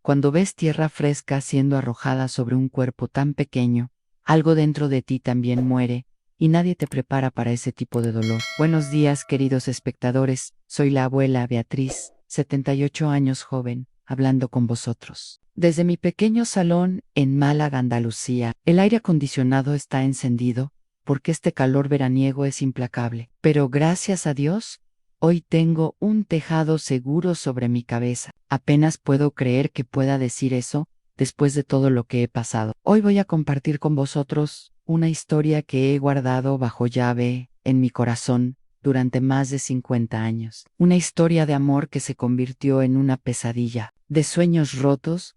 Cuando ves tierra fresca siendo arrojada sobre un cuerpo tan pequeño, algo dentro de ti también muere, y nadie te prepara para ese tipo de dolor. Buenos días, queridos espectadores, soy la abuela Beatriz, 78 años joven, hablando con vosotros. Desde mi pequeño salón en Málaga, Andalucía, el aire acondicionado está encendido, porque este calor veraniego es implacable. Pero gracias a Dios, hoy tengo un tejado seguro sobre mi cabeza. Apenas puedo creer que pueda decir eso, después de todo lo que he pasado. Hoy voy a compartir con vosotros una historia que he guardado bajo llave en mi corazón durante más de 50 años. Una historia de amor que se convirtió en una pesadilla, de sueños rotos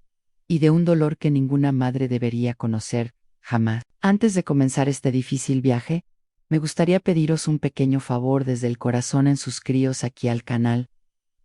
y de un dolor que ninguna madre debería conocer jamás. Antes de comenzar este difícil viaje, me gustaría pediros un pequeño favor desde el corazón en suscribíos aquí al canal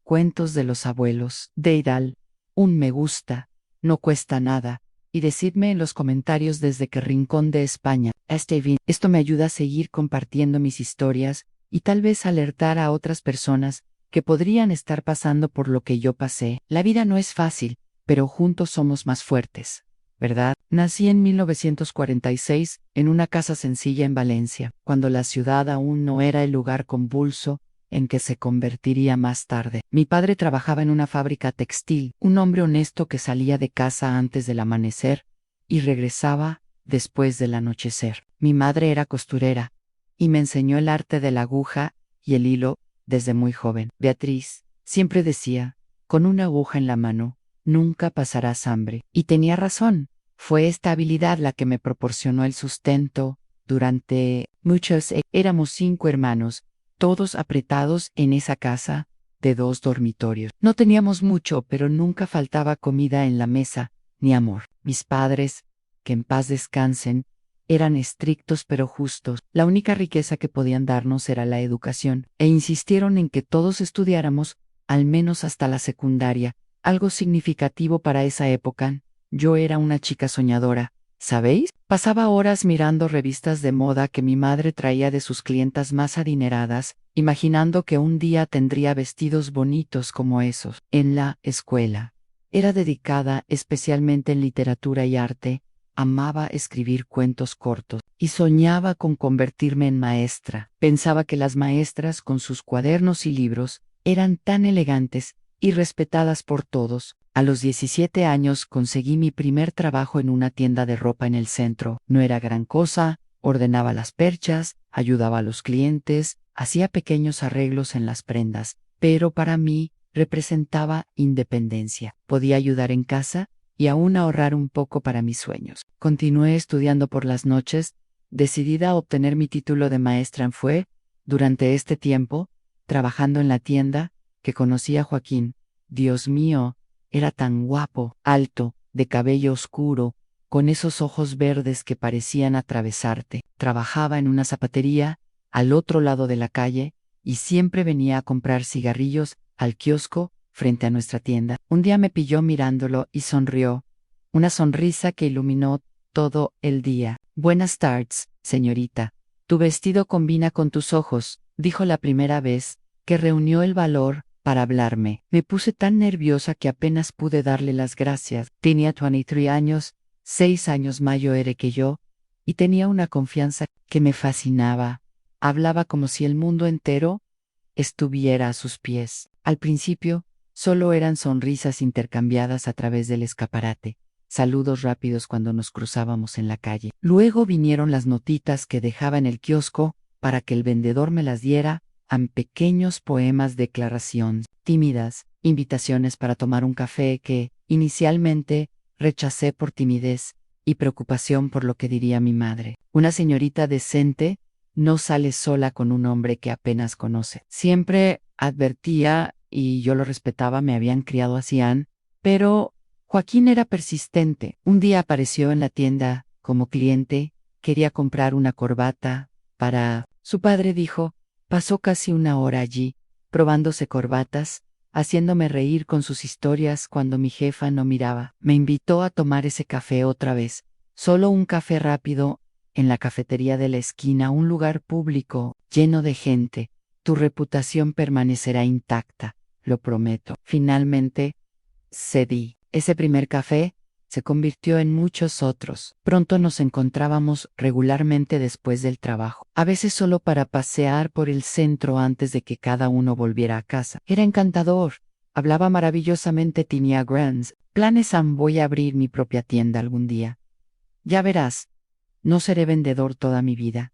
Cuentos de los Abuelos. Deidal, un me gusta, no cuesta nada, y decidme en los comentarios desde qué rincón de España estéis. Esto me ayuda a seguir compartiendo mis historias y tal vez alertar a otras personas que podrían estar pasando por lo que yo pasé. La vida no es fácil, pero juntos somos más fuertes, ¿verdad? Nací en 1946 en una casa sencilla en Valencia, cuando la ciudad aún no era el lugar convulso en que se convertiría más tarde. Mi padre trabajaba en una fábrica textil, un hombre honesto que salía de casa antes del amanecer y regresaba después del anochecer. Mi madre era costurera y me enseñó el arte de la aguja y el hilo desde muy joven. Beatriz, siempre decía, con una aguja en la mano, nunca pasarás hambre. Y tenía razón. Fue esta habilidad la que me proporcionó el sustento durante muchos años. Éramos 5 hermanos, todos apretados en esa casa de 2 dormitorios. No teníamos mucho, pero nunca faltaba comida en la mesa, ni amor. Mis padres, que en paz descansen, eran estrictos pero justos. La única riqueza que podían darnos era la educación, e insistieron en que todos estudiáramos, al menos hasta la secundaria, algo significativo para esa época. Yo era una chica soñadora, ¿sabéis? Pasaba horas mirando revistas de moda que mi madre traía de sus clientas más adineradas, imaginando que un día tendría vestidos bonitos como esos. En la escuela, era dedicada especialmente en literatura y arte, amaba escribir cuentos cortos y soñaba con convertirme en maestra. Pensaba que las maestras con sus cuadernos y libros eran tan elegantes y respetadas por todos. A los 17 años conseguí mi primer trabajo en una tienda de ropa en el centro. No era gran cosa, ordenaba las perchas, ayudaba a los clientes, hacía pequeños arreglos en las prendas, pero para mí representaba independencia. Podía ayudar en casa y aún ahorrar un poco para mis sueños. Continué estudiando por las noches, decidida a obtener mi título de maestra. Fue, durante este tiempo, trabajando en la tienda, que conocí a Joaquín. Dios mío, era tan guapo, alto, de cabello oscuro, con esos ojos verdes que parecían atravesarte. Trabajaba en una zapatería, al otro lado de la calle, y siempre venía a comprar cigarrillos al kiosco frente a nuestra tienda. Un día me pilló mirándolo y sonrió, una sonrisa que iluminó todo el día. Buenas tardes, señorita. Tu vestido combina con tus ojos, dijo la primera vez que reunió el valor para hablarme. Me puse tan nerviosa que apenas pude darle las gracias. Tenía 23 años, 6 años mayor que yo, y tenía una confianza que me fascinaba. Hablaba como si el mundo entero estuviera a sus pies. Al principio, solo eran sonrisas intercambiadas a través del escaparate, saludos rápidos cuando nos cruzábamos en la calle. Luego vinieron las notitas que dejaba en el kiosco para que el vendedor me las diera, pequeños poemas de declaración, tímidas, invitaciones para tomar un café que, inicialmente, rechacé por timidez y preocupación por lo que diría mi madre. Una señorita decente no sale sola con un hombre que apenas conoce. Siempre advertía, y yo lo respetaba, me habían criado así, pero Joaquín era persistente. Un día apareció en la tienda como cliente, quería comprar una corbata para su padre. Dijo, pasó casi una hora allí, probándose corbatas, haciéndome reír con sus historias cuando mi jefa no miraba. Me invitó a tomar ese café otra vez, solo un café rápido, en la cafetería de la esquina, un lugar público, lleno de gente. Tu reputación permanecerá intacta, lo prometo. Finalmente, cedí. Ese primer café se convirtió en muchos otros. Pronto nos encontrábamos regularmente después del trabajo, a veces solo para pasear por el centro antes de que cada uno volviera a casa. Era encantador. Hablaba maravillosamente Tinia Grants. Planes voy a abrir mi propia tienda algún día. Ya verás, no seré vendedor toda mi vida.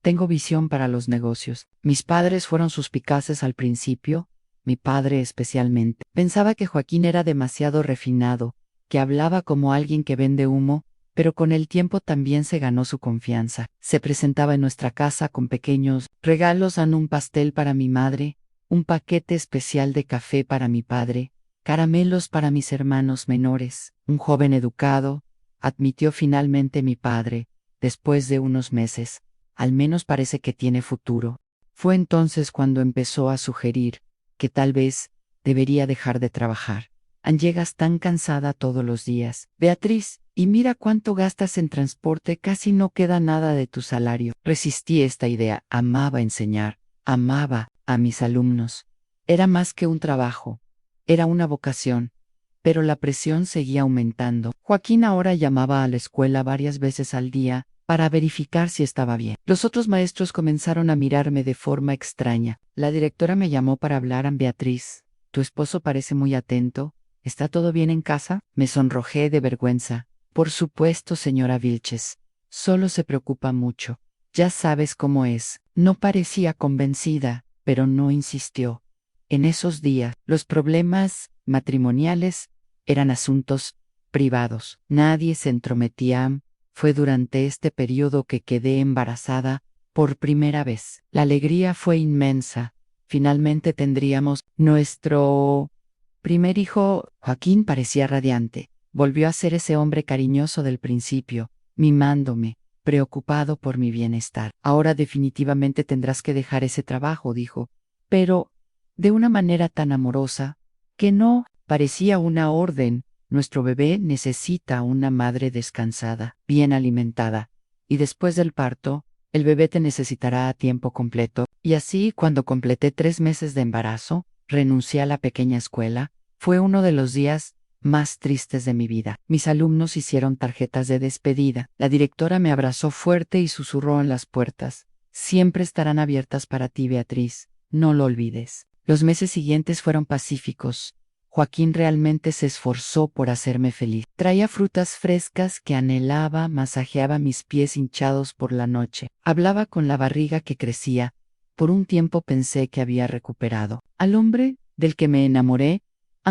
Tengo visión para los negocios. Mis padres fueron suspicaces al principio, mi padre especialmente. Pensaba que Joaquín era demasiado refinado, que hablaba como alguien que vende humo, pero con el tiempo también se ganó su confianza. Se presentaba en nuestra casa con pequeños regalos, un pastel para mi madre, un paquete especial de café para mi padre, caramelos para mis hermanos menores. Un joven educado, admitió finalmente mi padre, después de unos meses. Al menos parece que tiene futuro. Fue entonces cuando empezó a sugerir que tal vez debería dejar de trabajar. Llegas tan cansada todos los días, Beatriz, y mira cuánto gastas en transporte, casi no queda nada de tu salario. Resistí esta idea. Amaba enseñar, amaba a mis alumnos. Era más que un trabajo, era una vocación. Pero la presión seguía aumentando. Joaquín ahora llamaba a la escuela varias veces al día para verificar si estaba bien. Los otros maestros comenzaron a mirarme de forma extraña. La directora me llamó para hablar a Beatriz. Tu esposo parece muy atento. ¿Está todo bien en casa? Me sonrojé de vergüenza. Por supuesto, señora Vilches. Solo se preocupa mucho. Ya sabes cómo es. No parecía convencida, pero no insistió. En esos días, los problemas matrimoniales eran asuntos privados. Nadie se entrometía. Fue durante este periodo que quedé embarazada por primera vez. La alegría fue inmensa. Finalmente tendríamos nuestro primer hijo. Joaquín parecía radiante. Volvió a ser ese hombre cariñoso del principio, mimándome, preocupado por mi bienestar. Ahora definitivamente tendrás que dejar ese trabajo, dijo, pero de una manera tan amorosa que no parecía una orden. Nuestro bebé necesita una madre descansada, bien alimentada, y después del parto, el bebé te necesitará a tiempo completo. Y así, cuando completé 3 meses de embarazo, renuncié a la pequeña escuela. Fue uno de los días más tristes de mi vida. Mis alumnos hicieron tarjetas de despedida. La directora me abrazó fuerte y susurró en las puertas. Siempre estarán abiertas para ti, Beatriz. No lo olvides. Los meses siguientes fueron pacíficos. Joaquín realmente se esforzó por hacerme feliz. Traía frutas frescas que anhelaba, masajeaba mis pies hinchados por la noche. Hablaba con la barriga que crecía. Por un tiempo pensé que había recuperado. Al hombre del que me enamoré,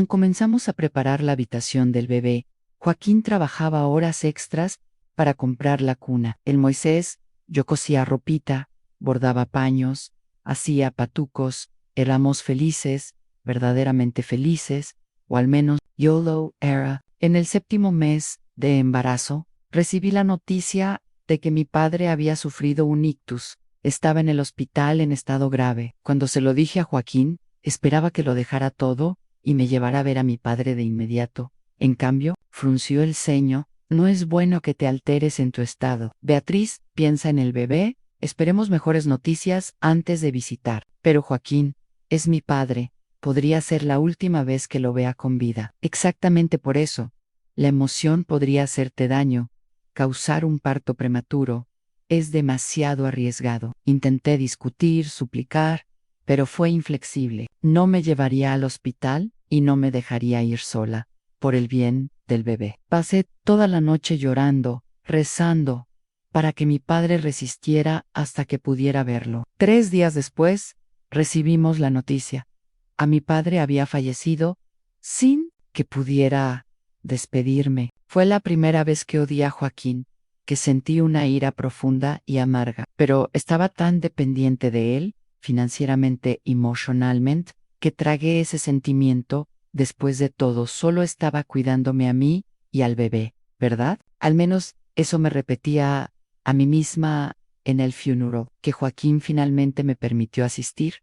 comenzamos a preparar la habitación del bebé. Joaquín trabajaba horas extras para comprar la cuna. El Moisés, yo cosía ropita, bordaba paños, hacía patucos. Éramos felices, verdaderamente felices, o al menos yo lo era. En el 7º mes de embarazo, recibí la noticia de que mi padre había sufrido un ictus. Estaba en el hospital en estado grave. Cuando se lo dije a Joaquín, esperaba que lo dejara todo y me llevara a ver a mi padre de inmediato. En cambio, frunció el ceño. No es bueno que te alteres en tu estado. Beatriz, piensa en el bebé. Esperemos mejores noticias antes de visitar. Pero Joaquín, es mi padre. Podría ser la última vez que lo vea con vida. Exactamente por eso. La emoción podría hacerte daño. Causar un parto prematuro es demasiado arriesgado. Intenté discutir, suplicar, pero fue inflexible. No me llevaría al hospital y no me dejaría ir sola, por el bien del bebé. Pasé toda la noche llorando, rezando, para que mi padre resistiera hasta que pudiera verlo. 3 días después, recibimos la noticia. A mi padre había fallecido sin que pudiera despedirme. Fue la primera vez que odié a Joaquín, que sentí una ira profunda y amarga, pero estaba tan dependiente de él, financieramente y emocionalmente, que tragué ese sentimiento. Después de todo, solo estaba cuidándome a mí y al bebé, ¿verdad? Al menos eso me repetía a mí misma en el funeral, que Joaquín finalmente me permitió asistir.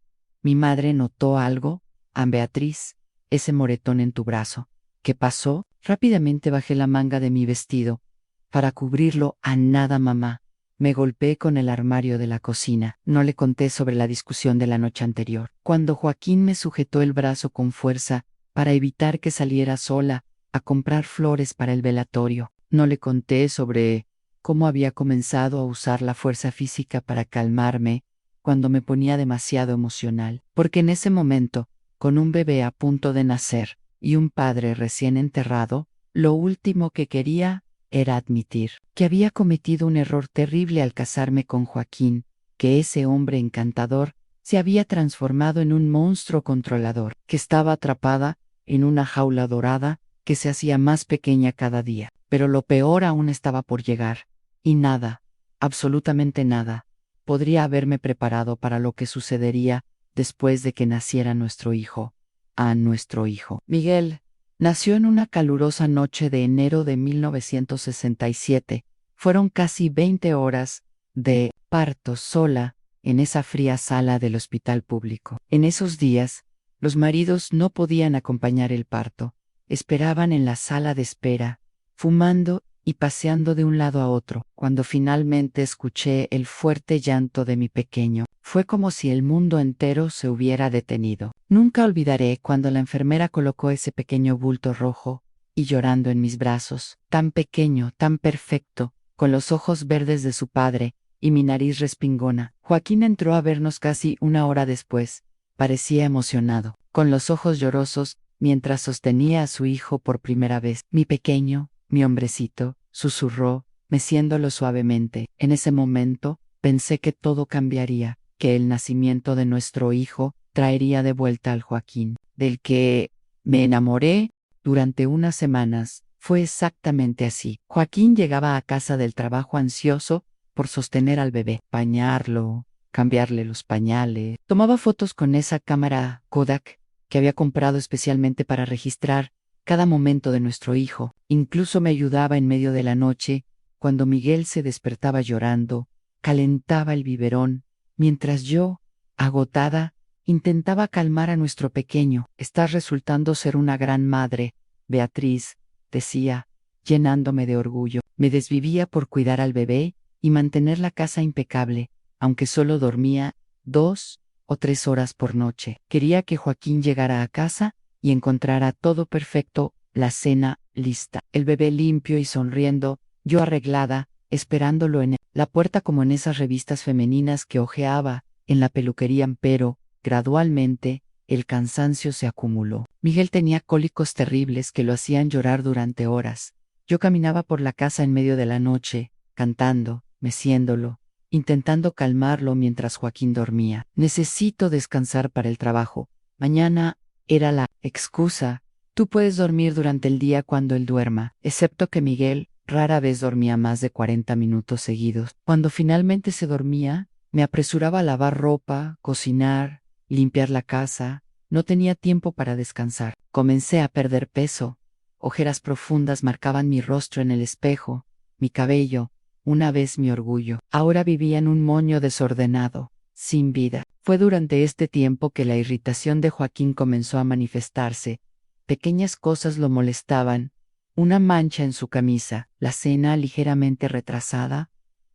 Mi madre notó algo. Beatriz, ese moretón en tu brazo. ¿Qué pasó? Rápidamente bajé la manga de mi vestido para cubrirlo. A nada, mamá. Me golpeé con el armario de la cocina. No le conté sobre la discusión de la noche anterior. Cuando Joaquín me sujetó el brazo con fuerza para evitar que saliera sola, a comprar flores para el velatorio. No le conté sobre cómo había comenzado a usar la fuerza física para calmarme cuando me ponía demasiado emocional, porque en ese momento, con un bebé a punto de nacer y un padre recién enterrado, lo último que quería era admitir que había cometido un error terrible al casarme con Joaquín, que ese hombre encantador se había transformado en un monstruo controlador, que estaba atrapada en una jaula dorada que se hacía más pequeña cada día. Pero lo peor aún estaba por llegar, y nada, absolutamente nada, podría haberme preparado para lo que sucedería después de que naciera nuestro hijo. Nuestro hijo. Miguel nació en una calurosa noche de enero de 1967. Fueron casi 20 horas de parto sola en esa fría sala del hospital público. En esos días, los maridos no podían acompañar el parto. Esperaban en la sala de espera, fumando y paseando de un lado a otro. Cuando finalmente escuché el fuerte llanto de mi pequeño, fue como si el mundo entero se hubiera detenido. Nunca olvidaré cuando la enfermera colocó ese pequeño bulto rojo y llorando en mis brazos, tan pequeño, tan perfecto, con los ojos verdes de su padre y mi nariz respingona. Joaquín entró a vernos casi una hora después. Parecía emocionado, con los ojos llorosos, mientras sostenía a su hijo por primera vez. Mi pequeño, mi hombrecito, susurró, meciéndolo suavemente. En ese momento, pensé que todo cambiaría, que el nacimiento de nuestro hijo traería de vuelta al Joaquín, del que me enamoré durante unas semanas. Fue exactamente así. Joaquín llegaba a casa del trabajo ansioso por sostener al bebé, bañarlo, cambiarle los pañales. Tomaba fotos con esa cámara Kodak que había comprado especialmente para registrar cada momento de nuestro hijo. Incluso me ayudaba en medio de la noche, cuando Miguel se despertaba llorando, calentaba el biberón, mientras yo, agotada, intentaba calmar a nuestro pequeño. Estás resultando ser una gran madre, Beatriz, decía, llenándome de orgullo. Me desvivía por cuidar al bebé y mantener la casa impecable, aunque solo dormía 2 o 3 horas por noche. Quería que Joaquín llegara a casa y encontrara todo perfecto, la cena lista, el bebé limpio y sonriendo, yo arreglada, esperándolo en la puerta como en esas revistas femeninas que hojeaba en la peluquería, pero, gradualmente, el cansancio se acumuló. Miguel tenía cólicos terribles que lo hacían llorar durante horas. Yo caminaba por la casa en medio de la noche, cantando, meciéndolo, intentando calmarlo mientras Joaquín dormía. Necesito descansar para el trabajo. Mañana era la excusa. Tú puedes dormir durante el día cuando él duerma, excepto que Miguel rara vez dormía más de 40 minutos seguidos. Cuando finalmente se dormía, me apresuraba a lavar ropa, cocinar, limpiar la casa. No tenía tiempo para descansar. Comencé a perder peso. Ojeras profundas marcaban mi rostro en el espejo, mi cabello, una vez mi orgullo. Ahora vivía en un moño desordenado, sin vida. Fue durante este tiempo que la irritación de Joaquín comenzó a manifestarse. Pequeñas cosas lo molestaban. Una mancha en su camisa, la cena ligeramente retrasada,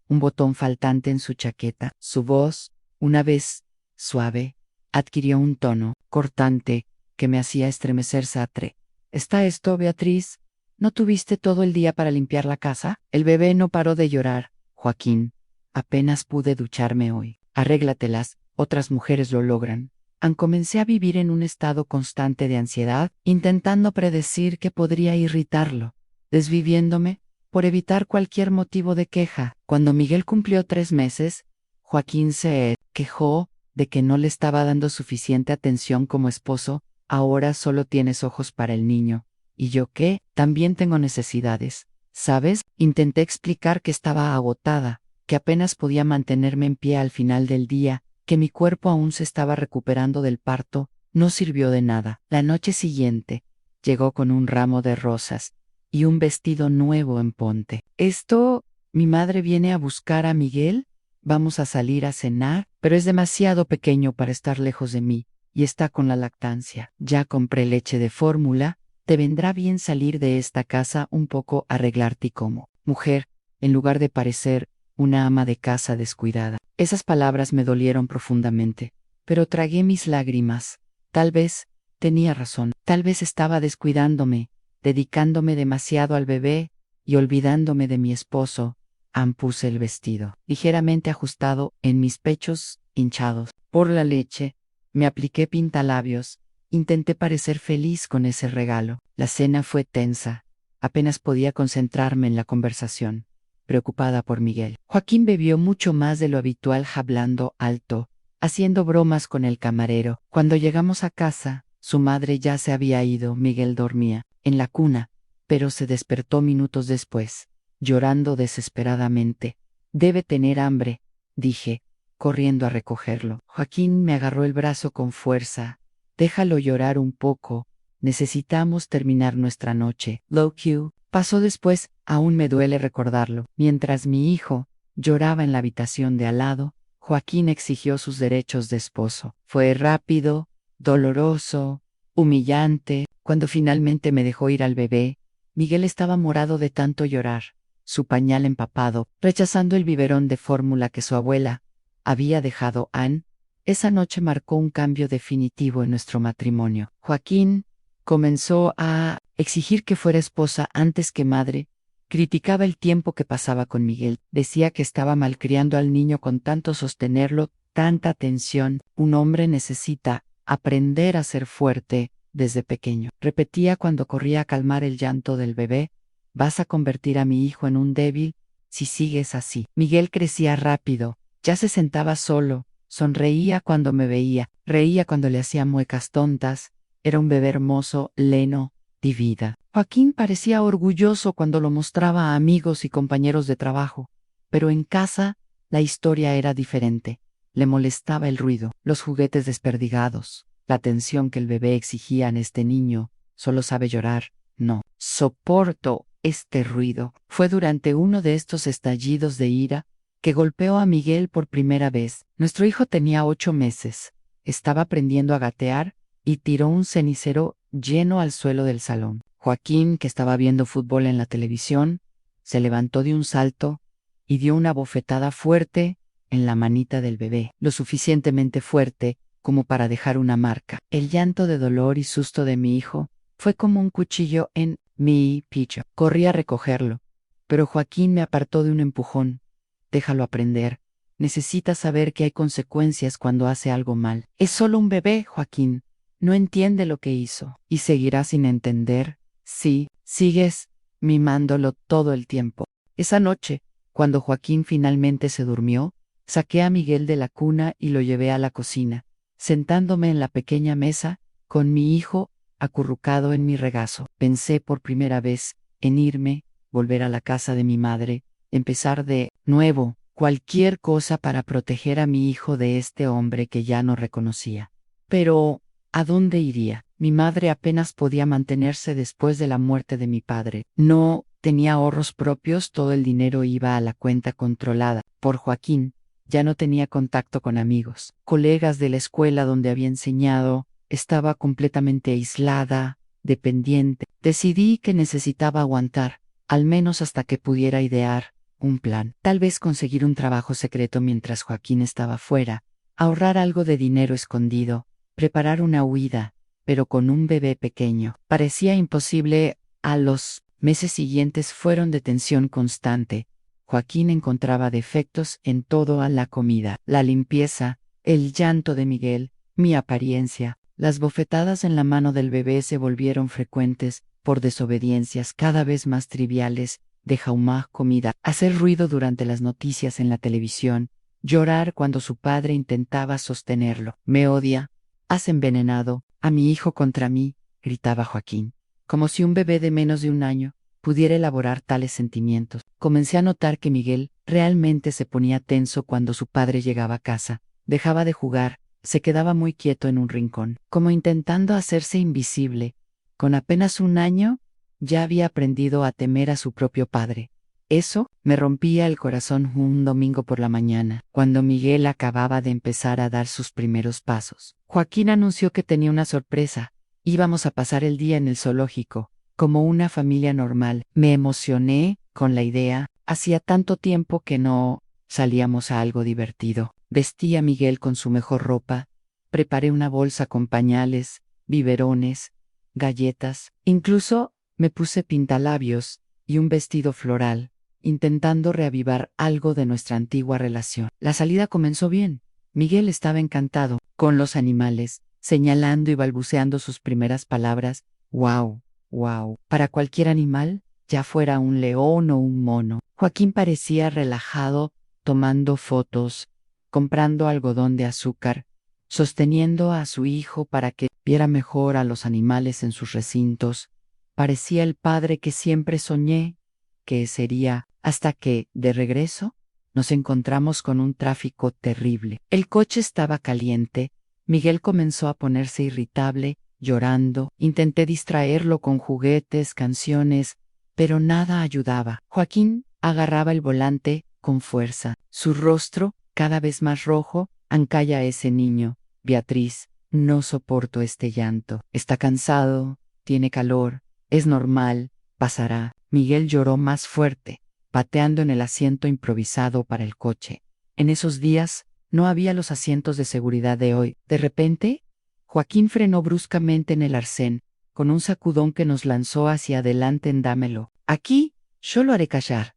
un botón faltante en su chaqueta. Su voz, una vez suave, adquirió un tono cortante que me hacía estremecer. Satre. ¿Está esto, Beatriz? ¿No tuviste todo el día para limpiar la casa? El bebé no paró de llorar. Joaquín, apenas pude ducharme hoy. Arréglatelas, otras mujeres lo logran. Comencé a vivir en un estado constante de ansiedad, intentando predecir qué podría irritarlo, desviviéndome por evitar cualquier motivo de queja. Cuando Miguel cumplió 3 meses, Joaquín se quejó de que no le estaba dando suficiente atención como esposo. Ahora solo tienes ojos para el niño. ¿Y yo qué? También tengo necesidades. ¿Sabes? Intenté explicar que estaba agotada, que apenas podía mantenerme en pie al final del día, que mi cuerpo aún se estaba recuperando del parto. No sirvió de nada. La noche siguiente, llegó con un ramo de rosas y un vestido nuevo en ponte. ¿Mi madre viene a buscar a Miguel? Vamos a salir a cenar, pero es demasiado pequeño para estar lejos de mí, y está con la lactancia. Ya compré leche de fórmula. Te vendrá bien salir de esta casa un poco, arreglarte como mujer, en lugar de parecer una ama de casa descuidada. Esas palabras me dolieron profundamente, pero tragué mis lágrimas. Tal vez tenía razón, tal vez estaba descuidándome dedicándome demasiado al bebé y olvidándome de mi esposo. Puse el vestido, ligeramente ajustado, en mis pechos hinchados por la leche. Me apliqué pintalabios. Intenté parecer feliz con ese regalo. La cena fue tensa. Apenas podía concentrarme en la conversación, preocupada por Miguel. Joaquín bebió mucho más de lo habitual, hablando alto, haciendo bromas con el camarero. Cuando llegamos a casa, su madre ya se había ido. Miguel dormía en la cuna, pero se despertó minutos después, llorando desesperadamente. Debe tener hambre, dije, corriendo a recogerlo. Joaquín me agarró el brazo con fuerza. Déjalo llorar un poco. Necesitamos terminar nuestra noche. Low Q. Pasó después, aún me duele recordarlo. Mientras mi hijo lloraba en la habitación de al lado, Joaquín exigió sus derechos de esposo. Fue rápido, doloroso, humillante. Cuando finalmente me dejó ir al bebé, Miguel estaba morado de tanto llorar, su pañal empapado, rechazando el biberón de fórmula que su abuela había dejado. Esa noche marcó un cambio definitivo en nuestro matrimonio. Joaquín comenzó a exigir que fuera esposa antes que madre. Criticaba el tiempo que pasaba con Miguel. Decía que estaba malcriando al niño con tanto sostenerlo, tanta atención. Un hombre necesita aprender a ser fuerte desde pequeño. Repetía cuando corría a calmar el llanto del bebé: vas a convertir a mi hijo en un débil si sigues así. Miguel crecía rápido. Ya se sentaba solo. Sonreía cuando me veía. Reía cuando le hacía muecas tontas. Era un bebé hermoso, leno, divina. Joaquín parecía orgulloso cuando lo mostraba a amigos y compañeros de trabajo, pero en casa la historia era diferente. Le molestaba el ruido, los juguetes desperdigados, la atención que el bebé exigía en este niño. Solo sabe llorar. No soporto este ruido. Fue durante uno de estos estallidos de ira que golpeó a Miguel por primera vez. Nuestro hijo tenía 8 meses. Estaba aprendiendo a gatear y tiró un cenicero lleno al suelo del salón. Joaquín, que estaba viendo fútbol en la televisión, se levantó de un salto y dio una bofetada fuerte en la manita del bebé, lo suficientemente fuerte como para dejar una marca. El llanto de dolor y susto de mi hijo fue como un cuchillo en mi pecho. Corrí a recogerlo, pero Joaquín me apartó de un empujón. Déjalo aprender. Necesita saber que hay consecuencias cuando hace algo mal. Es solo un bebé, Joaquín. No entiende lo que hizo. ¿Y seguirá sin entender? Sí, sigues mimándolo todo el tiempo. Esa noche, cuando Joaquín finalmente se durmió, saqué a Miguel de la cuna y lo llevé a la cocina, sentándome en la pequeña mesa, con mi hijo acurrucado en mi regazo. Pensé por primera vez en irme, volver a la casa de mi madre, empezar de nuevo, cualquier cosa para proteger a mi hijo de este hombre que ya no reconocía. Pero ¿a dónde iría? Mi madre apenas podía mantenerse después de la muerte de mi padre. No tenía ahorros propios, todo el dinero iba a la cuenta controlada por Joaquín. Ya no tenía contacto con amigos, colegas de la escuela donde había enseñado. Estaba completamente aislada, dependiente. Decidí que necesitaba aguantar, al menos hasta que pudiera idear un plan. Tal vez conseguir un trabajo secreto mientras Joaquín estaba fuera, ahorrar algo de dinero escondido, preparar una huida, pero con un bebé pequeño. Parecía imposible. A los meses siguientes fueron de tensión constante. Joaquín encontraba defectos en todo: a la comida, la limpieza, el llanto de Miguel, mi apariencia. Las bofetadas en la mano del bebé se volvieron frecuentes, por desobediencias cada vez más triviales. Deja más comida, hacer ruido durante las noticias en la televisión, llorar cuando su padre intentaba sostenerlo. Me odia. Has envenenado a mi hijo contra mí, gritaba Joaquín, como si un bebé de menos de un año pudiera elaborar tales sentimientos. Comencé a notar que Miguel realmente se ponía tenso cuando su padre llegaba a casa. Dejaba de jugar, se quedaba muy quieto en un rincón, como intentando hacerse invisible. Con apenas 1 año, ya había aprendido a temer a su propio padre. Eso me rompía el corazón. Un domingo por la mañana, cuando Miguel acababa de empezar a dar sus primeros pasos, Joaquín anunció que tenía una sorpresa. Íbamos a pasar el día en el zoológico, como una familia normal. Me emocioné con la idea. Hacía tanto tiempo que no salíamos a algo divertido. Vestí a Miguel con su mejor ropa, preparé una bolsa con pañales, biberones, galletas. Incluso Me puse pintalabios y un vestido floral, intentando reavivar algo de nuestra antigua relación. La salida comenzó bien. Miguel estaba encantado con los animales, señalando y balbuceando sus primeras palabras. ¡Wow! ¡Wow! Para cualquier animal, ya fuera un león o un mono. Joaquín parecía relajado, tomando fotos, comprando algodón de azúcar, sosteniendo a su hijo para que viera mejor a los animales en sus recintos. Parecía el padre que siempre soñé que sería, hasta que, de regreso, nos encontramos con un tráfico terrible. El coche estaba caliente. Miguel comenzó a ponerse irritable, llorando. Intenté distraerlo con juguetes, canciones, pero nada ayudaba. Joaquín agarraba el volante con fuerza. Su rostro, cada vez más rojo, ancalla a ese niño. Beatriz, no soporto este llanto. Está cansado, tiene calor, es normal, pasará. Miguel lloró más fuerte, pateando en el asiento improvisado para el coche. En esos días, no había los asientos de seguridad de hoy. De repente, Joaquín frenó bruscamente en el arcén, con un sacudón que nos lanzó hacia adelante en dámelo. Aquí, yo lo haré callar.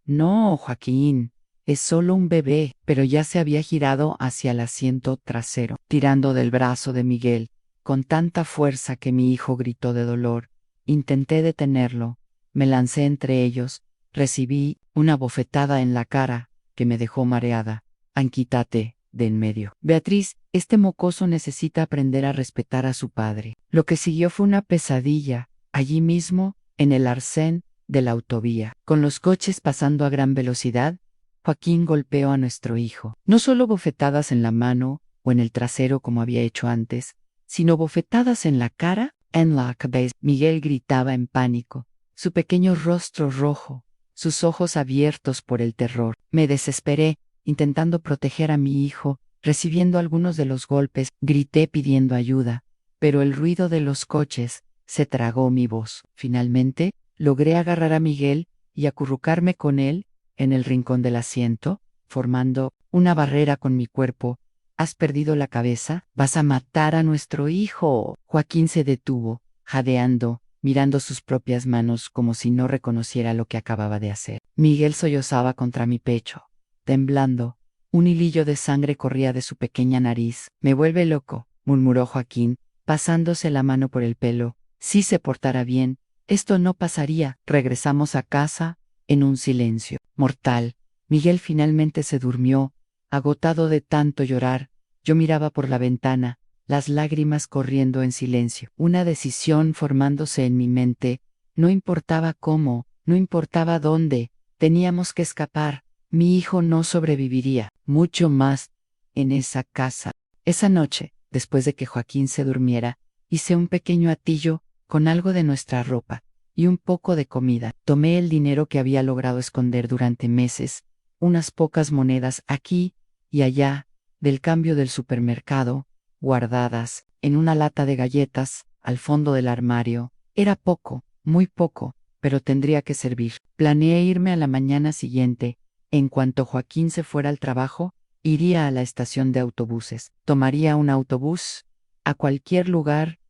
No, Joaquín, es solo un bebé, pero ya se había girado hacia el asiento trasero, tirando del brazo de Miguel, con tanta fuerza que mi hijo gritó de dolor. Intenté detenerlo, me lancé entre ellos, recibí una bofetada en la cara, que me dejó mareada. Quítate de en medio. Beatriz, este mocoso necesita aprender a respetar a su padre. Lo que siguió fue una pesadilla, allí mismo, en el arcén de la autovía. Con los coches pasando a gran velocidad, Joaquín golpeó a nuestro hijo. No solo bofetadas en la mano o en el trasero como había hecho antes, sino bofetadas en la cara, en la cabeza. Miguel gritaba en pánico, su pequeño rostro rojo, sus ojos abiertos por el terror. Me desesperé, intentando proteger a mi hijo, recibiendo algunos de los golpes. Grité pidiendo ayuda, pero el ruido de los coches se tragó mi voz. Finalmente, logré agarrar a Miguel y acurrucarme con él en el rincón del asiento, formando una barrera con mi cuerpo. ¿Has perdido la cabeza? ¿Vas a matar a nuestro hijo? Joaquín se detuvo, jadeando, mirando sus propias manos como si no reconociera lo que acababa de hacer. Miguel sollozaba contra mi pecho, temblando. Un hilillo de sangre corría de su pequeña nariz. Me vuelve loco, murmuró Joaquín, pasándose la mano por el pelo. Si se portara bien, esto no pasaría. Regresamos a casa, en un silencio mortal. Miguel finalmente se durmió, agotado de tanto llorar. Yo miraba por la ventana, las lágrimas corriendo en silencio. Una decisión formándose en mi mente. No importaba cómo, no importaba dónde, teníamos que escapar. Mi hijo no sobreviviría, mucho más, en esa casa. Esa noche, después de que Joaquín se durmiera, hice un pequeño atillo con algo de nuestra ropa y un poco de comida. Tomé el dinero que había logrado esconder durante meses, unas pocas monedas aquí y allá, del cambio del supermercado, guardadas en una lata de galletas, al fondo del armario. Era poco, muy poco, pero tendría que servir. Planeé irme a la mañana siguiente. En cuanto Joaquín se fuera al trabajo, iría a la estación de autobuses. Tomaría un autobús a cualquier lugar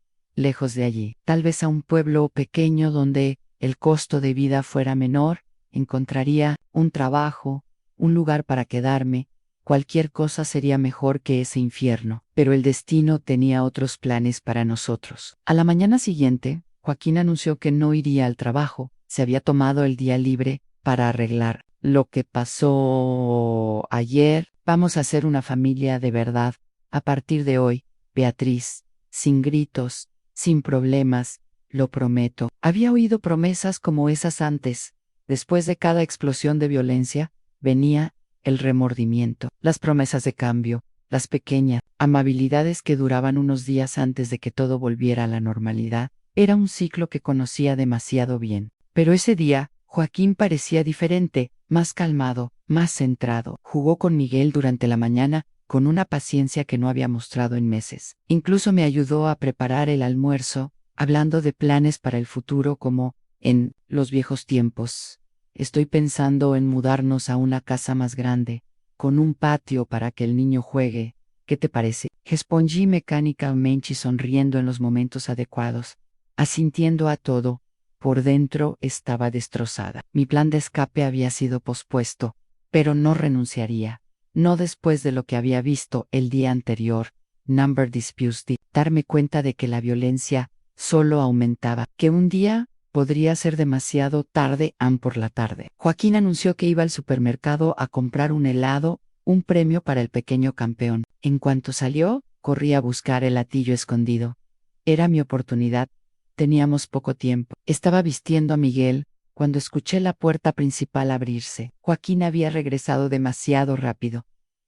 lejos de allí, tal vez a un pueblo pequeño donde el costo de vida fuera menor. Encontraría un trabajo, un lugar para quedarme. Cualquier cosa sería mejor que ese infierno, pero el destino tenía otros planes para nosotros. A la mañana siguiente, Joaquín anunció que no iría al trabajo, se había tomado el día libre para arreglar lo que pasó ayer. Vamos a ser una familia de verdad, a partir de hoy, Beatriz, sin gritos, sin problemas, lo prometo. Había oído promesas como esas antes. Después de cada explosión de violencia, venía el remordimiento, las promesas de cambio, las pequeñas amabilidades que duraban unos días antes de que todo volviera a la normalidad. Era un ciclo que conocía demasiado bien. Pero ese día, Joaquín parecía diferente, más calmado, más centrado. Jugó con Miguel durante la mañana, con una paciencia que no había mostrado en meses. Incluso me ayudó a preparar el almuerzo, hablando de planes para el futuro como en los viejos tiempos. Estoy pensando en mudarnos a una casa más grande, con un patio para que el niño juegue. ¿Qué te parece? Respondí mecánicamente sonriendo en los momentos adecuados, asintiendo a todo. Por dentro estaba destrozada. Mi plan de escape había sido pospuesto, pero no renunciaría. No después de lo que había visto el día anterior. Number disputes. Darme cuenta de que la violencia solo aumentaba, que un día podría ser demasiado tarde por la tarde. Joaquín anunció que iba al supermercado a comprar un helado, un premio para el pequeño campeón. En cuanto salió, corrí a buscar el latillo escondido. Era mi oportunidad. Teníamos poco tiempo. Estaba vistiendo a Miguel cuando escuché la puerta principal abrirse. Joaquín había regresado demasiado rápido.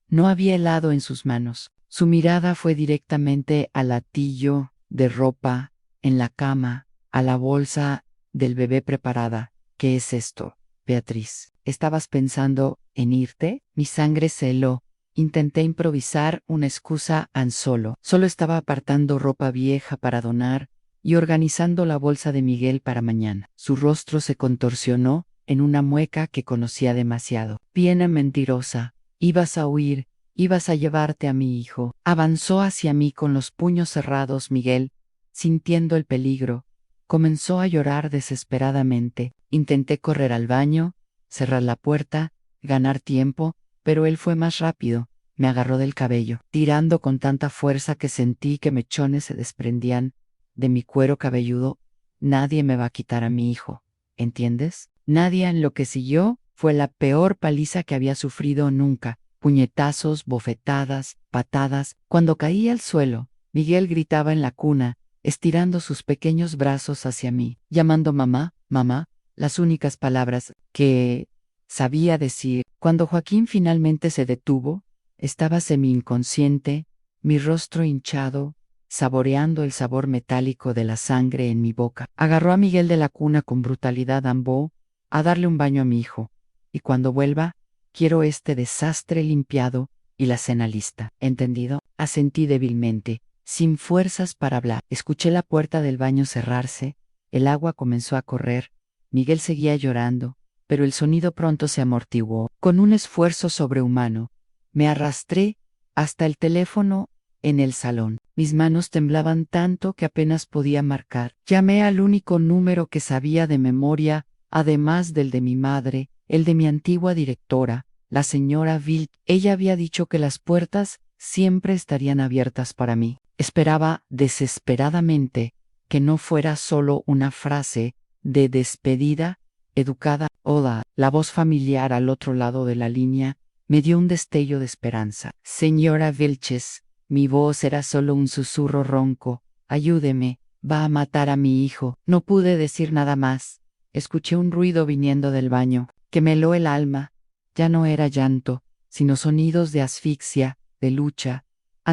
No había helado en sus manos. Su mirada fue directamente al latillo de ropa en la cama, a la bolsa del bebé preparada. ¿Qué es esto, Beatriz? ¿Estabas pensando en irte? Mi sangre se heló. Intenté improvisar una excusa solo. Solo estaba apartando ropa vieja para donar y organizando la bolsa de Miguel para mañana. Su rostro se contorsionó en una mueca que conocía demasiado. Bien mentirosa. Ibas a huir, ibas a llevarte a mi hijo. Avanzó hacia mí con los puños cerrados Miguel, sintiendo el peligro. Comenzó a llorar desesperadamente. Intenté correr al baño, cerrar la puerta, ganar tiempo, pero él fue más rápido. Me agarró del cabello, tirando con tanta fuerza que sentí que mechones se desprendían de mi cuero cabelludo. Nadie me va a quitar a mi hijo, ¿entiendes? Nadie. En lo que siguió fue la peor paliza que había sufrido nunca. Puñetazos, bofetadas, patadas. Cuando caí al suelo, Miguel gritaba en la cuna, estirando sus pequeños brazos hacia mí, llamando mamá, mamá, las únicas palabras que sabía decir. Cuando Joaquín finalmente se detuvo, estaba semi-inconsciente, mi rostro hinchado, saboreando el sabor metálico de la sangre en mi boca. Agarró a Miguel de la cuna con brutalidad. Ambó a darle un baño a mi hijo. Y cuando vuelva, quiero este desastre limpiado y la cena lista. ¿Entendido? Asentí débilmente, sin fuerzas para hablar. Escuché la puerta del baño cerrarse, el agua comenzó a correr, Miguel seguía llorando, pero el sonido pronto se amortiguó. Con un esfuerzo sobrehumano, me arrastré hasta el teléfono en el salón. Mis manos temblaban tanto que apenas podía marcar. Llamé al único número que sabía de memoria, además del de mi madre, el de mi antigua directora, la señora Wild. Ella había dicho que las puertas siempre estarían abiertas para mí. Esperaba desesperadamente que no fuera solo una frase de despedida educada. Hola. La voz familiar al otro lado de la línea me dio un destello de esperanza. Señora Vilches, mi voz era solo un susurro ronco. Ayúdeme, va a matar a mi hijo. No pude decir nada más. Escuché un ruido viniendo del baño, que me heló el alma. Ya no era llanto, sino sonidos de asfixia, de lucha.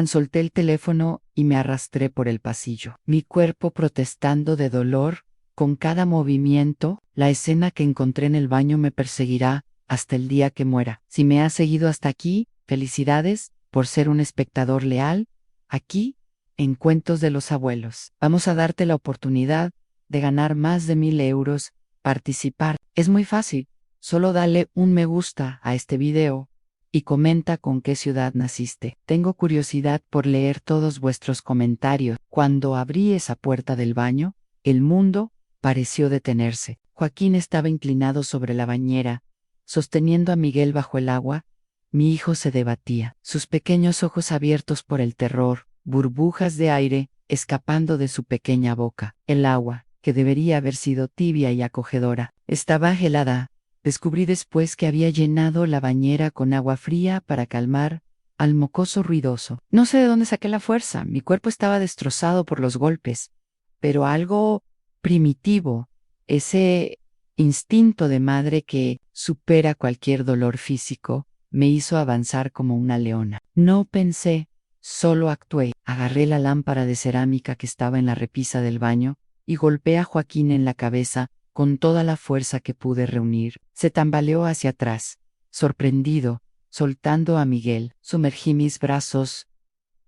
Solté el teléfono y me arrastré por el pasillo, mi cuerpo protestando de dolor. Con cada movimiento, la escena que encontré en el baño me perseguirá hasta el día que muera. Si me has seguido hasta aquí, felicidades por ser un espectador leal, aquí, en Cuentos de los Abuelos. Vamos a darte la oportunidad de ganar más de 1000 euros. Participar es muy fácil. Solo dale un me gusta a este video y comenta con qué ciudad naciste. Tengo curiosidad por leer todos vuestros comentarios. Cuando abrí esa puerta del baño, el mundo pareció detenerse. Joaquín estaba inclinado sobre la bañera, sosteniendo a Miguel bajo el agua. Mi hijo se debatía, sus pequeños ojos abiertos por el terror, burbujas de aire escapando de su pequeña boca. El agua, que debería haber sido tibia y acogedora, estaba helada. Descubrí después que había llenado la bañera con agua fría para calmar al mocoso ruidoso. No sé de dónde saqué la fuerza, mi cuerpo estaba destrozado por los golpes, pero algo primitivo, ese instinto de madre que supera cualquier dolor físico, me hizo avanzar como una leona. No pensé, solo actué. Agarré la lámpara de cerámica que estaba en la repisa del baño y golpeé a Joaquín en la cabeza con toda la fuerza que pude reunir. Se tambaleó hacia atrás, sorprendido, soltando a Miguel. Sumergí mis brazos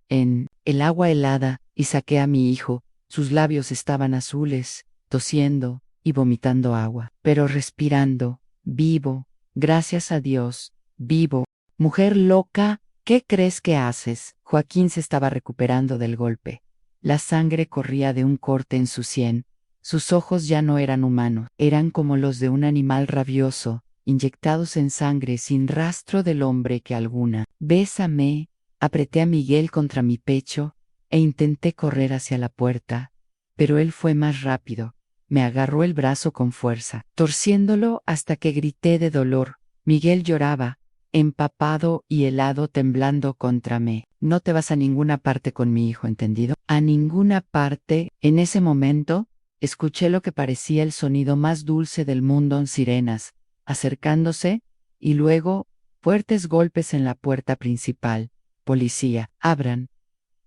en el agua helada y saqué a mi hijo. Sus labios estaban azules, tosiendo y vomitando agua, pero respirando, vivo, gracias a Dios, vivo. Mujer loca, ¿qué crees que haces? Joaquín se estaba recuperando del golpe. La sangre corría de un corte en su sien, Sus ojos ya no eran humanos, eran como los de un animal rabioso, inyectados en sangre sin rastro del hombre que alguna. Bésame, apreté a Miguel contra mi pecho e intenté correr hacia la puerta, pero él fue más rápido. Me agarró el brazo con fuerza, torciéndolo hasta que grité de dolor. Miguel lloraba, empapado y helado, temblando contra mí. No te vas a ninguna parte con mi hijo, ¿entendido? A ninguna parte. En ese momento, escuché lo que parecía el sonido más dulce del mundo en sirenas, acercándose, y luego, fuertes golpes en la puerta principal. Policía, abran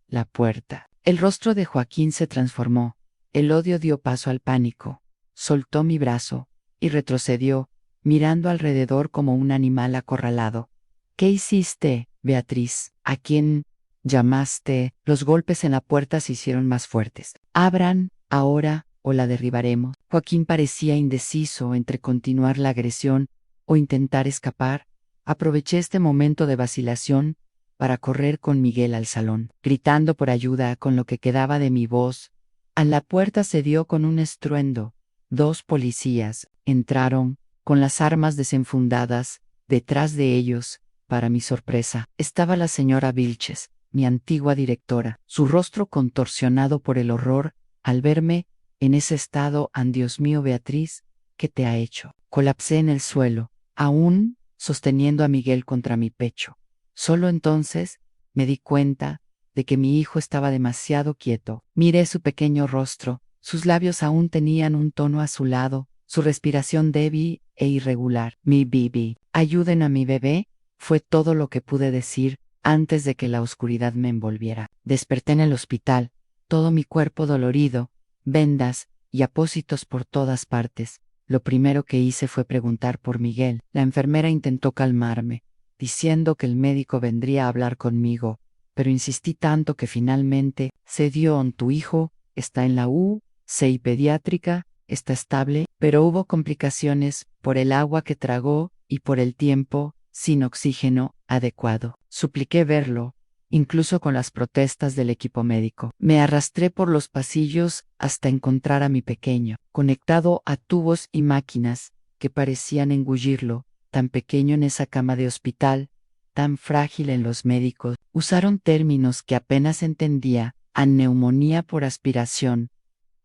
la puerta. El rostro de Joaquín se transformó. El odio dio paso al pánico. Soltó mi brazo y retrocedió, mirando alrededor como un animal acorralado. ¿Qué hiciste, Beatriz? ¿A quién llamaste? Los golpes en la puerta se hicieron más fuertes. Abran, ahora, o la derribaremos. Joaquín parecía indeciso entre continuar la agresión o intentar escapar. Aproveché este momento de vacilación para correr con Miguel al salón, gritando por ayuda con lo que quedaba de mi voz. A la puerta se dio con un estruendo. 2 policías entraron, con las armas desenfundadas. Detrás de ellos, para mi sorpresa, estaba la señora Vilches, mi antigua directora, su rostro contorsionado por el horror al verme en ese estado. Dios mío, Beatriz, ¿qué te ha hecho? Colapsé en el suelo, aún sosteniendo a Miguel contra mi pecho. Solo entonces me di cuenta de que mi hijo estaba demasiado quieto. Miré su pequeño rostro, sus labios aún tenían un tono azulado, su respiración débil e irregular. Mi Bibi, ayuden a mi bebé, fue todo lo que pude decir antes de que la oscuridad me envolviera. Desperté en el hospital, todo mi cuerpo dolorido, vendas y apósitos por todas partes. Lo primero que hice fue preguntar por Miguel. La enfermera intentó calmarme, diciendo que el médico vendría a hablar conmigo, pero insistí tanto que finalmente cedió. Tu hijo está en la UCI pediátrica, está estable, pero hubo complicaciones por el agua que tragó y por el tiempo sin oxígeno adecuado. Supliqué verlo, incluso con las protestas del equipo médico. Me arrastré por los pasillos hasta encontrar a mi pequeño, conectado a tubos y máquinas que parecían engullirlo, tan pequeño en esa cama de hospital, tan frágil en los médicos. Usaron términos que apenas entendía: neumonía por aspiración,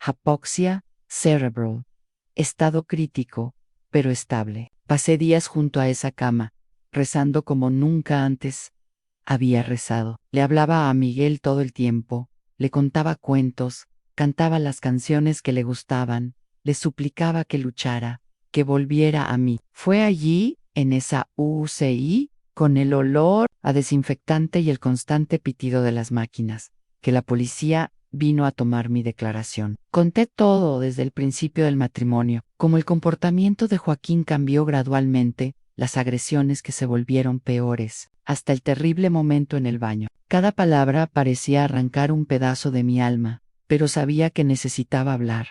hipoxia cerebral, estado crítico, pero estable. Pasé días junto a esa cama, rezando como nunca antes había rezado. Le hablaba a Miguel todo el tiempo, le contaba cuentos, cantaba las canciones que le gustaban, le suplicaba que luchara, que volviera a mí. Fue allí, en esa UCI, con el olor a desinfectante y el constante pitido de las máquinas, que la policía vino a tomar mi declaración. Conté todo desde el principio del matrimonio, cómo el comportamiento de Joaquín cambió gradualmente, las agresiones que se volvieron peores, hasta el terrible momento en el baño. Cada palabra parecía arrancar un pedazo de mi alma, pero sabía que necesitaba hablar.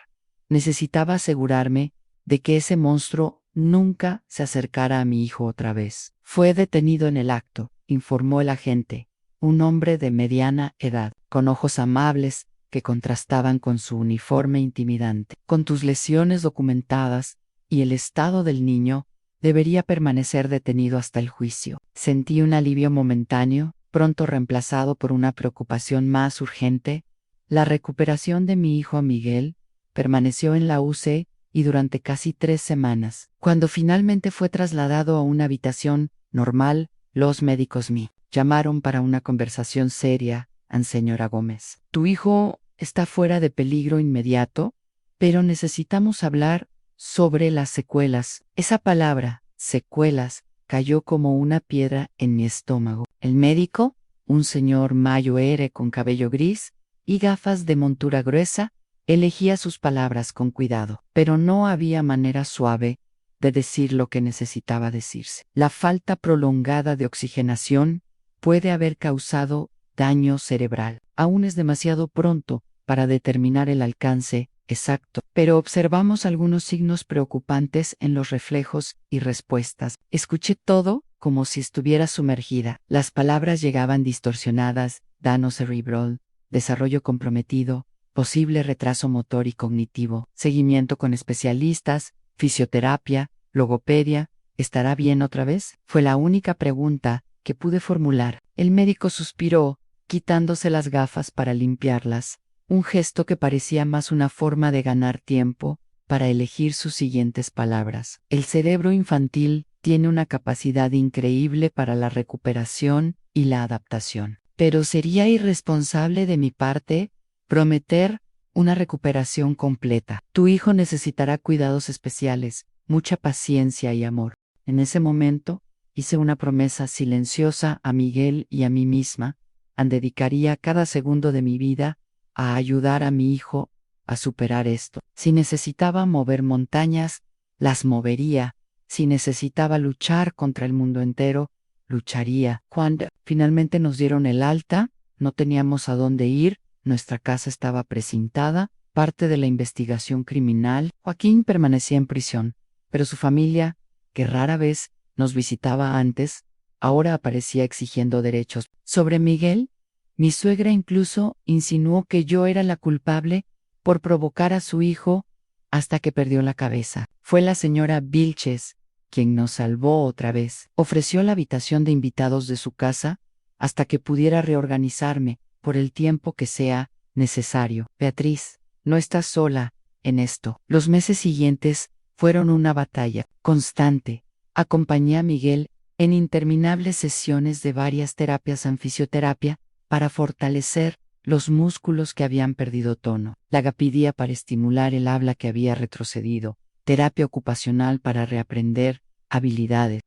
Necesitaba asegurarme de que ese monstruo nunca se acercara a mi hijo otra vez. Fue detenido en el acto, informó el agente, un hombre de mediana edad, con ojos amables que contrastaban con su uniforme intimidante. Con tus lesiones documentadas y el estado del niño, debería permanecer detenido hasta el juicio. Sentí un alivio momentáneo, pronto reemplazado por una preocupación más urgente. La recuperación de mi hijo Miguel permaneció en la UCI y durante casi 3 semanas. Cuando finalmente fue trasladado a una habitación normal, los médicos me llamaron para una conversación seria. Señora Gómez, tu hijo está fuera de peligro inmediato, pero necesitamos hablar sobre las secuelas. Esa palabra, secuelas, cayó como una piedra en mi estómago. El médico, un señor mayor con cabello gris y gafas de montura gruesa, elegía sus palabras con cuidado, pero no había manera suave de decir lo que necesitaba decirse. La falta prolongada de oxigenación puede haber causado daño cerebral. Aún es demasiado pronto para determinar el alcance exacto, pero observamos algunos signos preocupantes en los reflejos y respuestas. Escuché todo como si estuviera sumergida. Las palabras llegaban distorsionadas: daño cerebral, desarrollo comprometido, posible retraso motor y cognitivo, seguimiento con especialistas, fisioterapia, logopedia. ¿Estará bien otra vez? Fue la única pregunta que pude formular. El médico suspiró, quitándose las gafas para limpiarlas, un gesto que parecía más una forma de ganar tiempo para elegir sus siguientes palabras. El cerebro infantil tiene una capacidad increíble para la recuperación y la adaptación. Pero sería irresponsable de mi parte prometer una recuperación completa. Tu hijo necesitará cuidados especiales, mucha paciencia y amor. En ese momento, hice una promesa silenciosa a Miguel y a mí misma, dedicaría cada segundo de mi vida a ayudar a mi hijo a superar esto. Si necesitaba mover montañas, las movería. Si necesitaba luchar contra el mundo entero, lucharía. Cuando finalmente nos dieron el alta, no teníamos a dónde ir, nuestra casa estaba precintada, parte de la investigación criminal. Joaquín permanecía en prisión, pero su familia, que rara vez nos visitaba antes, ahora aparecía exigiendo derechos. Sobre Miguel, mi suegra incluso insinuó que yo era la culpable por provocar a su hijo hasta que perdió la cabeza. Fue la señora Vilches quien nos salvó otra vez. Ofreció la habitación de invitados de su casa hasta que pudiera reorganizarme por el tiempo que sea necesario. Beatriz, no estás sola en esto. Los meses siguientes fueron una batalla constante. Acompañé a Miguel en interminables sesiones de varias terapias en fisioterapia para fortalecer los músculos que habían perdido tono, logopedía para estimular el habla que había retrocedido, terapia ocupacional para reaprender habilidades.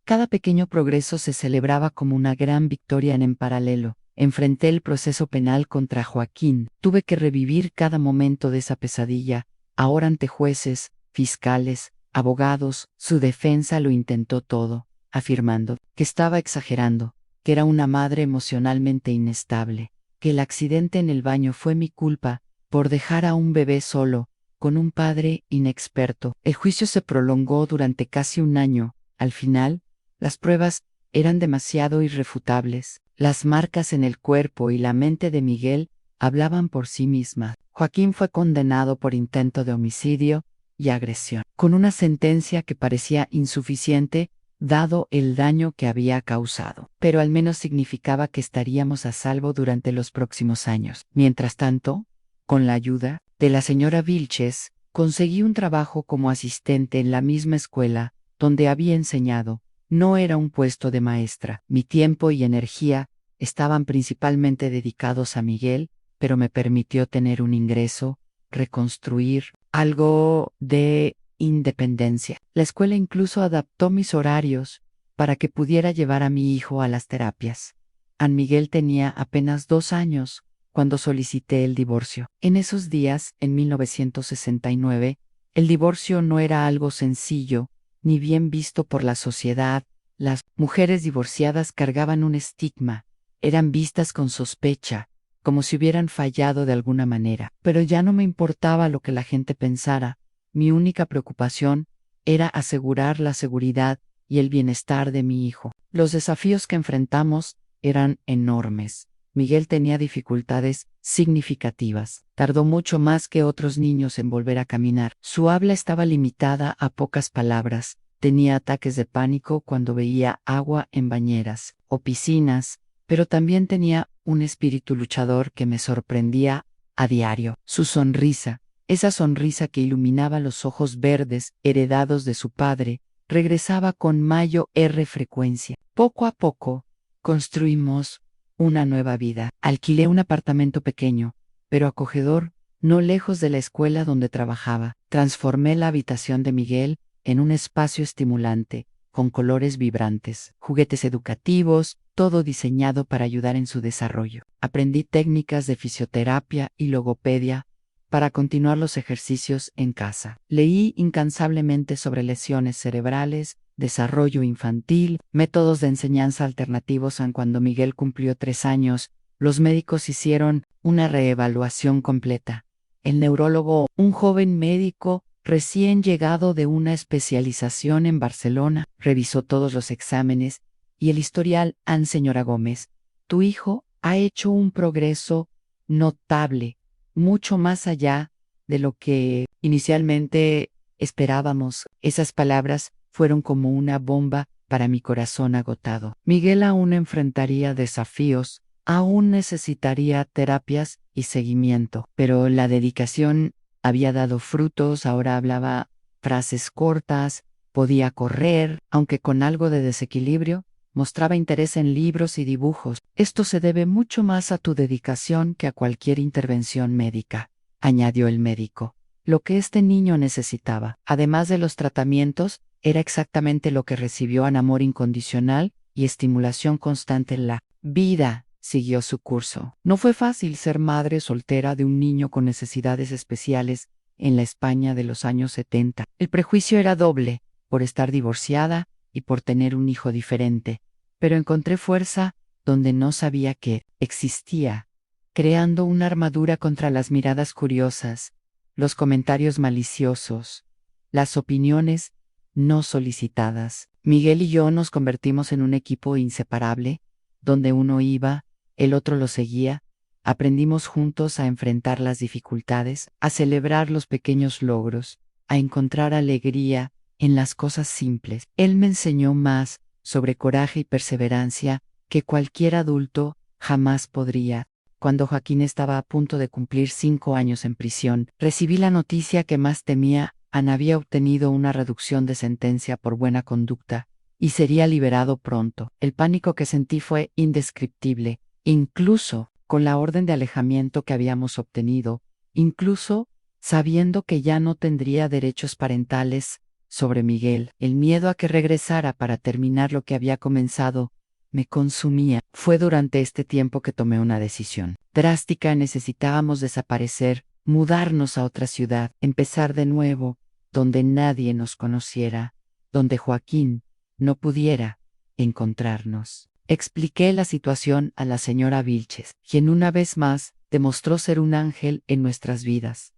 Cada pequeño progreso se celebraba como una gran victoria en paralelo. Enfrenté el proceso penal contra Joaquín. Tuve que revivir cada momento de esa pesadilla, ahora ante jueces, fiscales, abogados. Su defensa lo intentó todo, afirmando que estaba exagerando, que era una madre emocionalmente inestable, que el accidente en el baño fue mi culpa por dejar a un bebé solo, con un padre inexperto. El juicio se prolongó durante casi un año. Al final, las pruebas eran demasiado irrefutables. Las marcas en el cuerpo y la mente de Miguel hablaban por sí mismas. Joaquín fue condenado por intento de homicidio y agresión, con una sentencia que parecía insuficiente dado el daño que había causado, pero al menos significaba que estaríamos a salvo durante los próximos años. Mientras tanto, con la ayuda de la señora Vilches, conseguí un trabajo como asistente en la misma escuela donde había enseñado. No era un puesto de maestra. Mi tiempo y energía estaban principalmente dedicados a Miguel, pero me permitió tener un ingreso, reconstruir algo de independencia. La escuela incluso adaptó mis horarios para que pudiera llevar a mi hijo a las terapias. An Miguel tenía apenas 2 años cuando solicité el divorcio. En esos días, en 1969, el divorcio no era algo sencillo ni bien visto por la sociedad. Las mujeres divorciadas cargaban un estigma, eran vistas con sospecha, como si hubieran fallado de alguna manera. Pero ya no me importaba lo que la gente pensara. Mi única preocupación era asegurar la seguridad y el bienestar de mi hijo. Los desafíos que enfrentamos eran enormes. Miguel tenía dificultades significativas. Tardó mucho más que otros niños en volver a caminar. Su habla estaba limitada a pocas palabras. Tenía ataques de pánico cuando veía agua en bañeras o piscinas, pero también tenía un espíritu luchador que me sorprendía a diario. Su sonrisa, esa sonrisa que iluminaba los ojos verdes heredados de su padre, regresaba con mayor frecuencia. Poco a poco, construimos una nueva vida. Alquilé un apartamento pequeño, pero acogedor, no lejos de la escuela donde trabajaba. Transformé la habitación de Miguel en un espacio estimulante, con colores vibrantes, juguetes educativos, todo diseñado para ayudar en su desarrollo. Aprendí técnicas de fisioterapia y logopedia para continuar los ejercicios en casa. Leí incansablemente sobre lesiones cerebrales, desarrollo infantil, métodos de enseñanza alternativos. Cuando Miguel cumplió 3 años, los médicos hicieron una reevaluación completa. El neurólogo, un joven médico recién llegado de una especialización en Barcelona, revisó todos los exámenes y el historial. Señora Gómez, tu hijo ha hecho un progreso notable. mucho más allá de lo que inicialmente esperábamos. Esas palabras fueron como una bomba para mi corazón agotado. Miguel aún enfrentaría desafíos, aún necesitaría terapias y seguimiento, pero la dedicación había dado frutos. Ahora hablaba frases cortas, podía correr, aunque con algo de desequilibrio. Mostraba interés en libros y dibujos. Esto se debe mucho más a tu dedicación que a cualquier intervención médica, añadió el médico. Lo que este niño necesitaba, además de los tratamientos, era exactamente lo que recibió en amor incondicional y estimulación constante en la vida. Siguió su curso. No fue fácil ser madre soltera de un niño con necesidades especiales en la España de los años 70. El prejuicio era doble, por estar divorciada y por tener un hijo diferente, pero encontré fuerza donde no sabía que existía, creando una armadura contra las miradas curiosas, los comentarios maliciosos, las opiniones no solicitadas. Miguel y yo nos convertimos en un equipo inseparable, donde uno iba, el otro lo seguía. Aprendimos juntos a enfrentar las dificultades, a celebrar los pequeños logros, a encontrar alegría en las cosas simples. Él me enseñó más sobre coraje y perseverancia que cualquier adulto jamás podría. Cuando Joaquín estaba a punto de cumplir 5 años en prisión, recibí la noticia que más temía. Ana había obtenido una reducción de sentencia por buena conducta y sería liberado pronto. El pánico que sentí fue indescriptible, incluso con la orden de alejamiento que habíamos obtenido, incluso sabiendo que ya no tendría derechos parentales sobre Miguel. El miedo a que regresara para terminar lo que había comenzado me consumía. Fue durante este tiempo que tomé una decisión drástica. Necesitábamos desaparecer, mudarnos a otra ciudad, empezar de nuevo, donde nadie nos conociera, donde Joaquín no pudiera encontrarnos. Expliqué la situación a la señora Vilches, quien una vez más demostró ser un ángel en nuestras vidas.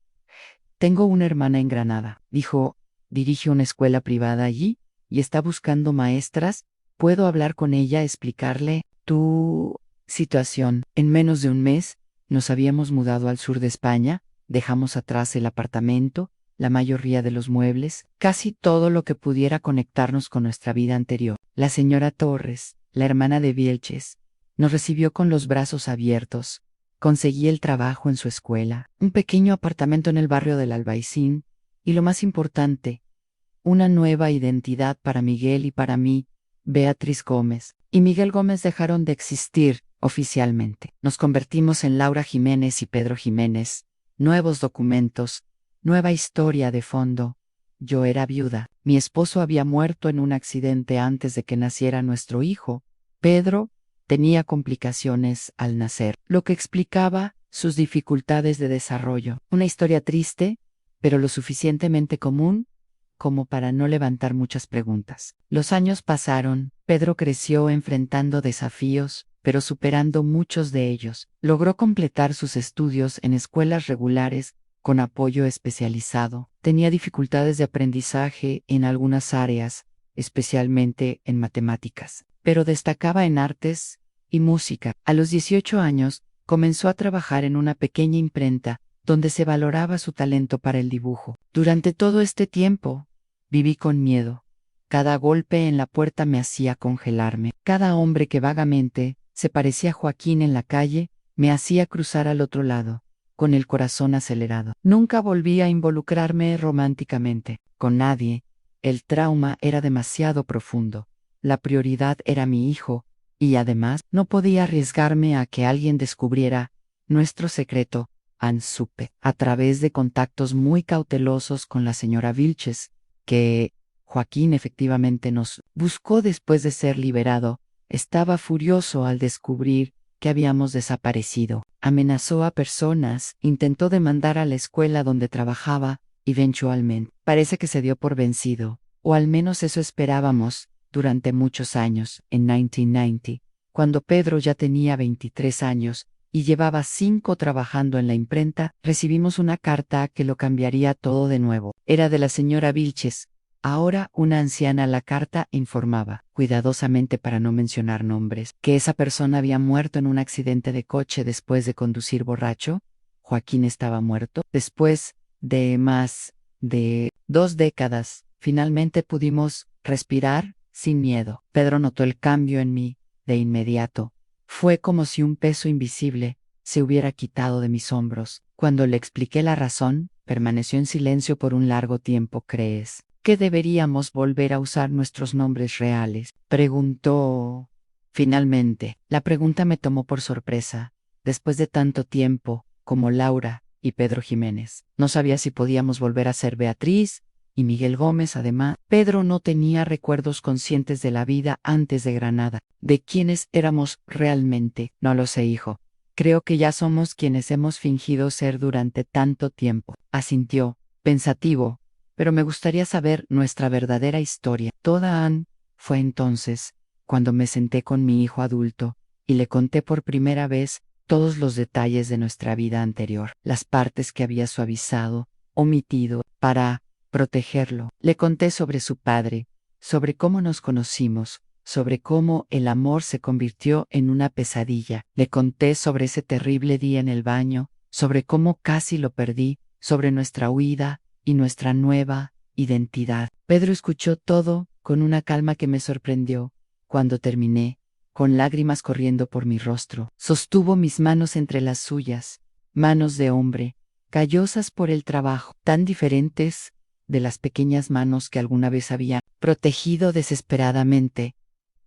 Tengo una hermana en Granada, dijo, dirige una escuela privada allí y está buscando maestras. ¿Puedo hablar con ella, explicarle tu situación? En menos de un mes nos habíamos mudado al sur de España, dejamos atrás el apartamento, la mayoría de los muebles, casi todo lo que pudiera conectarnos con nuestra vida anterior. La señora Torres, la hermana de Vilches, nos recibió con los brazos abiertos. Conseguí el trabajo en su escuela, un pequeño apartamento en el barrio del Albaicín, y lo más importante, una nueva identidad para Miguel y para mí. Beatriz Gómez y Miguel Gómez dejaron de existir oficialmente. Nos convertimos en Laura Jiménez y Pedro Jiménez. Nuevos documentos, nueva historia de fondo. Yo era viuda. Mi esposo había muerto en un accidente antes de que naciera nuestro hijo. Pedro tenía complicaciones al nacer, lo que explicaba sus dificultades de desarrollo. Una historia triste, pero lo suficientemente común como para no levantar muchas preguntas. Los años pasaron, Pedro creció enfrentando desafíos, pero superando muchos de ellos. Logró completar sus estudios en escuelas regulares con apoyo especializado. Tenía dificultades de aprendizaje en algunas áreas, especialmente en matemáticas, pero destacaba en artes y música. A los 18 años, comenzó a trabajar en una pequeña imprenta donde se valoraba su talento para el dibujo. Durante todo este tiempo, viví con miedo. Cada golpe en la puerta me hacía congelarme. Cada hombre que vagamente se parecía a Joaquín en la calle me hacía cruzar al otro lado, con el corazón acelerado. Nunca volví a involucrarme románticamente con nadie. El trauma era demasiado profundo. La prioridad era mi hijo, y además no podía arriesgarme a que alguien descubriera nuestro secreto. Supe, a través de contactos muy cautelosos con la señora Vilches, que Joaquín efectivamente nos buscó después de ser liberado. Estaba furioso al descubrir que habíamos desaparecido. Amenazó a personas, intentó demandar a la escuela donde trabajaba, eventualmente. Parece que se dio por vencido, o al menos eso esperábamos, durante muchos años. En 1990, cuando Pedro ya tenía 23 años, y llevaba 5 trabajando en la imprenta, recibimos una carta que lo cambiaría todo de nuevo. Era de la señora Vilches, ahora una anciana. La carta informaba, cuidadosamente para no mencionar nombres, que esa persona había muerto en un accidente de coche después de conducir borracho, Joaquín estaba muerto. Después de más de 2 décadas, finalmente pudimos respirar sin miedo. Pedro notó el cambio en mí de inmediato. Fue como si un peso invisible se hubiera quitado de mis hombros. Cuando le expliqué la razón, permaneció en silencio por un largo tiempo. ¿Crees que deberíamos volver a usar nuestros nombres reales?, preguntó. Finalmente, la pregunta me tomó por sorpresa. Después de tanto tiempo, como Laura y Pedro Jiménez, no sabía si podíamos volver a ser Beatriz y Miguel Gómez. Además, Pedro no tenía recuerdos conscientes de la vida antes de Granada. ¿De quiénes éramos realmente? No lo sé, hijo. Creo que ya somos quienes hemos fingido ser durante tanto tiempo. Asintió, pensativo, pero me gustaría saber nuestra verdadera historia. Toda Ann fue entonces cuando me senté con mi hijo adulto y le conté por primera vez todos los detalles de nuestra vida anterior, las partes que había suavizado, omitido, para protegerlo. Le conté sobre su padre, sobre cómo nos conocimos, sobre cómo el amor se convirtió en una pesadilla. Le conté sobre ese terrible día en el baño, sobre cómo casi lo perdí, sobre nuestra huida y nuestra nueva identidad. Pedro escuchó todo con una calma que me sorprendió. Cuando terminé, con lágrimas corriendo por mi rostro, sostuvo mis manos entre las suyas, manos de hombre, callosas por el trabajo, tan diferentes de las pequeñas manos que alguna vez había protegido desesperadamente.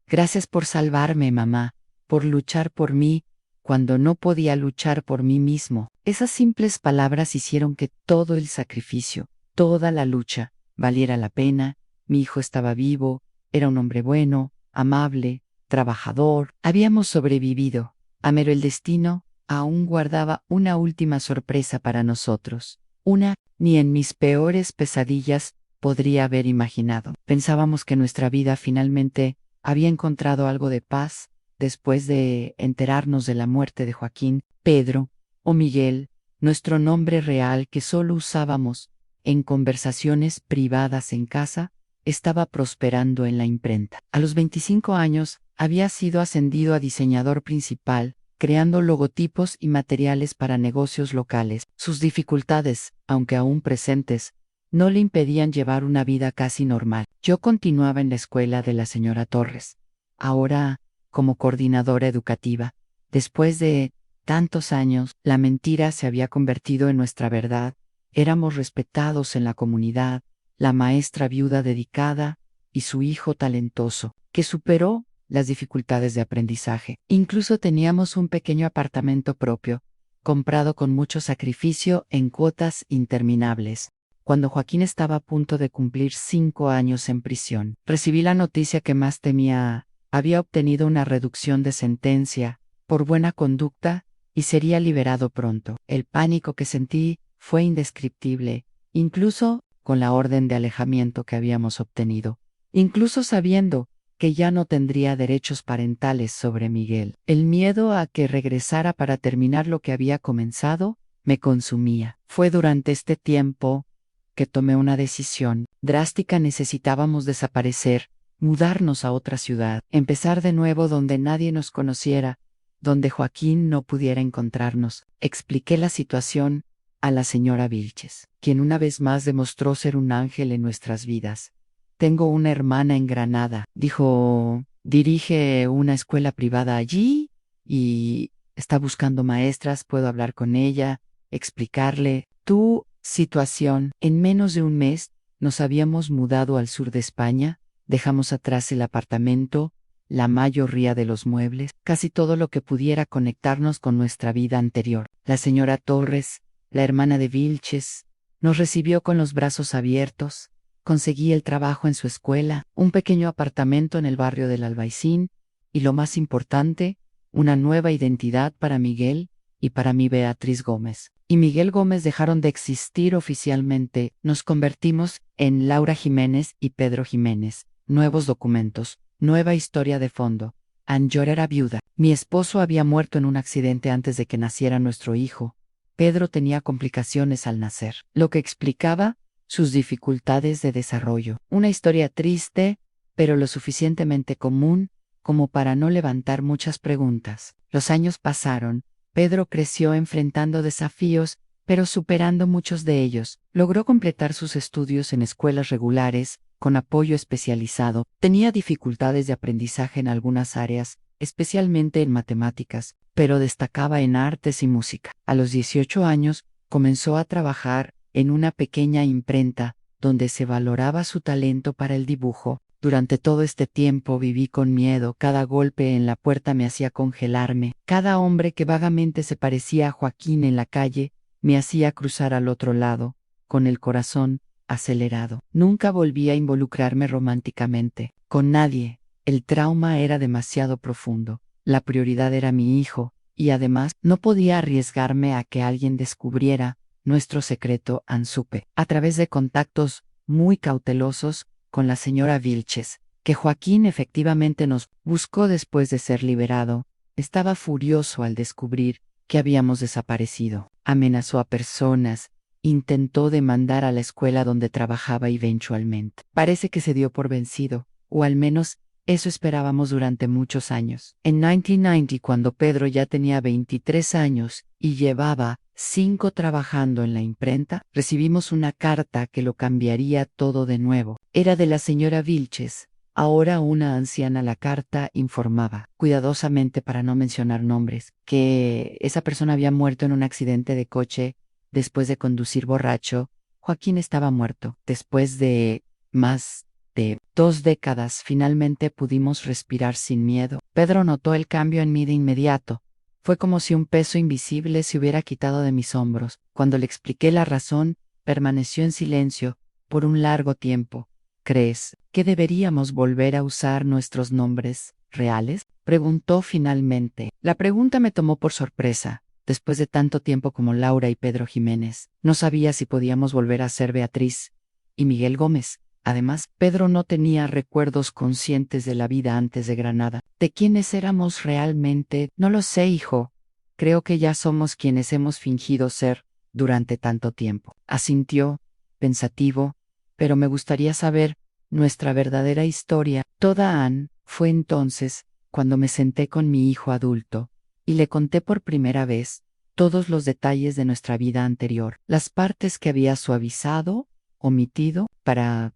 Gracias por salvarme, mamá, por luchar por mí cuando no podía luchar por mí mismo. Esas simples palabras hicieron que todo el sacrificio, toda la lucha, valiera la pena. Mi hijo estaba vivo, era un hombre bueno, amable, trabajador. Habíamos sobrevivido. Pero el destino aún guardaba una última sorpresa para nosotros. Una ni en mis peores pesadillas podría haber imaginado. Pensábamos que nuestra vida finalmente había encontrado algo de paz después de enterarnos de la muerte de Joaquín. Pedro, o Miguel, nuestro nombre real que solo usábamos en conversaciones privadas en casa, estaba prosperando en la imprenta. A los 25 años, había sido ascendido a diseñador principal, creando logotipos y materiales para negocios locales. Sus dificultades, aunque aún presentes, no le impedían llevar una vida casi normal. Yo continuaba en la escuela de la señora Torres, ahora como coordinadora educativa. Después de tantos años, la mentira se había convertido en nuestra verdad. Éramos respetados en la comunidad, la maestra viuda dedicada y su hijo talentoso, que superó las dificultades de aprendizaje. Incluso teníamos un pequeño apartamento propio, comprado con mucho sacrificio en cuotas interminables. Cuando Joaquín estaba a punto de cumplir 5 años en prisión, recibí la noticia que más temía. Había obtenido una reducción de sentencia por buena conducta y sería liberado pronto. El pánico que sentí fue indescriptible, incluso con la orden de alejamiento que habíamos obtenido, incluso sabiendo que ya no tendría derechos parentales sobre Miguel. El miedo a que regresara para terminar lo que había comenzado me consumía. Fue durante este tiempo que tomé una decisión drástica. Necesitábamos desaparecer, mudarnos a otra ciudad, empezar de nuevo donde nadie nos conociera, donde Joaquín no pudiera encontrarnos. Expliqué la situación a la señora Vilches, quien una vez más demostró ser un ángel en nuestras vidas. Tengo una hermana en Granada, dijo, dirige una escuela privada allí y está buscando maestras. Puedo hablar con ella, explicarle tu situación. En menos de un mes nos habíamos mudado al sur de España, dejamos atrás el apartamento, la mayoría de los muebles, casi todo lo que pudiera conectarnos con nuestra vida anterior. La señora Torres, la hermana de Vilches, nos recibió con los brazos abiertos. Conseguí el trabajo en su escuela, un pequeño apartamento en el barrio del Albaicín y, lo más importante, una nueva identidad para Miguel y para mi Beatriz Gómez. Y Miguel Gómez dejaron de existir oficialmente. Nos convertimos en Laura Jiménez y Pedro Jiménez. Nuevos documentos, nueva historia de fondo. Anyor era viuda. Mi esposo había muerto en un accidente antes de que naciera nuestro hijo. Pedro tenía complicaciones al nacer, lo que explicaba sus dificultades de desarrollo. Una historia triste, pero lo suficientemente común como para no levantar muchas preguntas. Los años pasaron, Pedro creció enfrentando desafíos, pero superando muchos de ellos. Logró completar sus estudios en escuelas regulares, con apoyo especializado. Tenía dificultades de aprendizaje en algunas áreas, especialmente en matemáticas, pero destacaba en artes y música. A los 18 años, comenzó a trabajar en una pequeña imprenta, donde se valoraba su talento para el dibujo. Durante todo este tiempo viví con miedo, cada golpe en la puerta me hacía congelarme, cada hombre que vagamente se parecía a Joaquín en la calle, me hacía cruzar al otro lado, con el corazón acelerado. Nunca volví a involucrarme románticamente, con nadie. El trauma era demasiado profundo, la prioridad era mi hijo, y además no podía arriesgarme a que alguien descubriera nuestro secreto. Supe, a través de contactos muy cautelosos, con la señora Vilches, que Joaquín efectivamente nos buscó después de ser liberado. Estaba furioso al descubrir que habíamos desaparecido. Amenazó a personas, intentó demandar a la escuela donde trabajaba eventualmente. Parece que se dio por vencido, o al menos eso esperábamos durante muchos años. En 1990, cuando Pedro ya tenía 23 años y llevaba 5 trabajando en la imprenta, recibimos una carta que lo cambiaría todo de nuevo. Era de la señora Vilches, ahora una anciana. La carta informaba, cuidadosamente para no mencionar nombres, que esa persona había muerto en un accidente de coche después de conducir borracho. Joaquín estaba muerto. Después de más de 2 décadas, finalmente pudimos respirar sin miedo. Pedro notó el cambio en mí de inmediato. Fue como si un peso invisible se hubiera quitado de mis hombros. Cuando le expliqué la razón, permaneció en silencio por un largo tiempo. ¿Crees que deberíamos volver a usar nuestros nombres reales?, preguntó finalmente. La pregunta me tomó por sorpresa. Después de tanto tiempo como Laura y Pedro Jiménez, no sabía si podíamos volver a ser Beatriz y Miguel Gómez. Además, Pedro no tenía recuerdos conscientes de la vida antes de Granada. ¿De quiénes éramos realmente? No lo sé, hijo. Creo que ya somos quienes hemos fingido ser durante tanto tiempo. Asintió, pensativo, pero me gustaría saber nuestra verdadera historia. Toda Anne fue entonces cuando me senté con mi hijo adulto y le conté por primera vez todos los detalles de nuestra vida anterior, las partes que había suavizado, omitido, para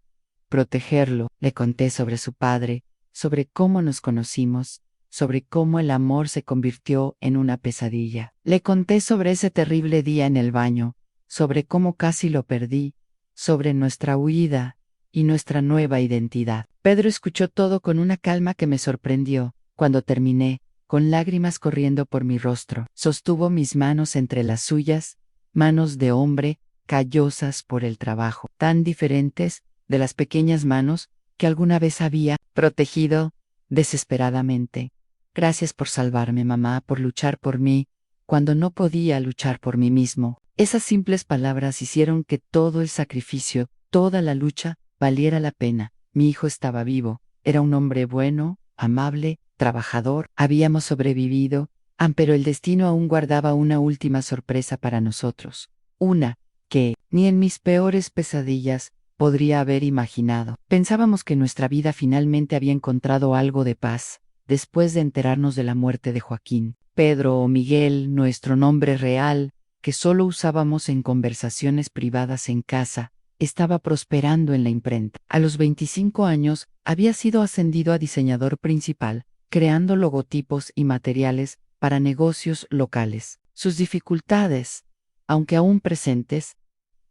protegerlo. Le conté sobre su padre, sobre cómo nos conocimos, sobre cómo el amor se convirtió en una pesadilla. Le conté sobre ese terrible día en el baño, sobre cómo casi lo perdí, sobre nuestra huida y nuestra nueva identidad. Pedro escuchó todo con una calma que me sorprendió. Cuando terminé, con lágrimas corriendo por mi rostro, sostuvo mis manos entre las suyas, manos de hombre, callosas por el trabajo, tan diferentes de las pequeñas manos que alguna vez había protegido desesperadamente. Gracias por salvarme, mamá, por luchar por mí, cuando no podía luchar por mí mismo. Esas simples palabras hicieron que todo el sacrificio, toda la lucha, valiera la pena. Mi hijo estaba vivo, era un hombre bueno, amable, trabajador. Habíamos sobrevivido, pero el destino aún guardaba una última sorpresa para nosotros. Una que, ni en mis peores pesadillas, podría haber imaginado. Pensábamos que nuestra vida finalmente había encontrado algo de paz, después de enterarnos de la muerte de Joaquín. Pedro o Miguel, nuestro nombre real, que solo usábamos en conversaciones privadas en casa, estaba prosperando en la imprenta. A los 25 años, había sido ascendido a diseñador principal, creando logotipos y materiales para negocios locales. Sus dificultades, aunque aún presentes,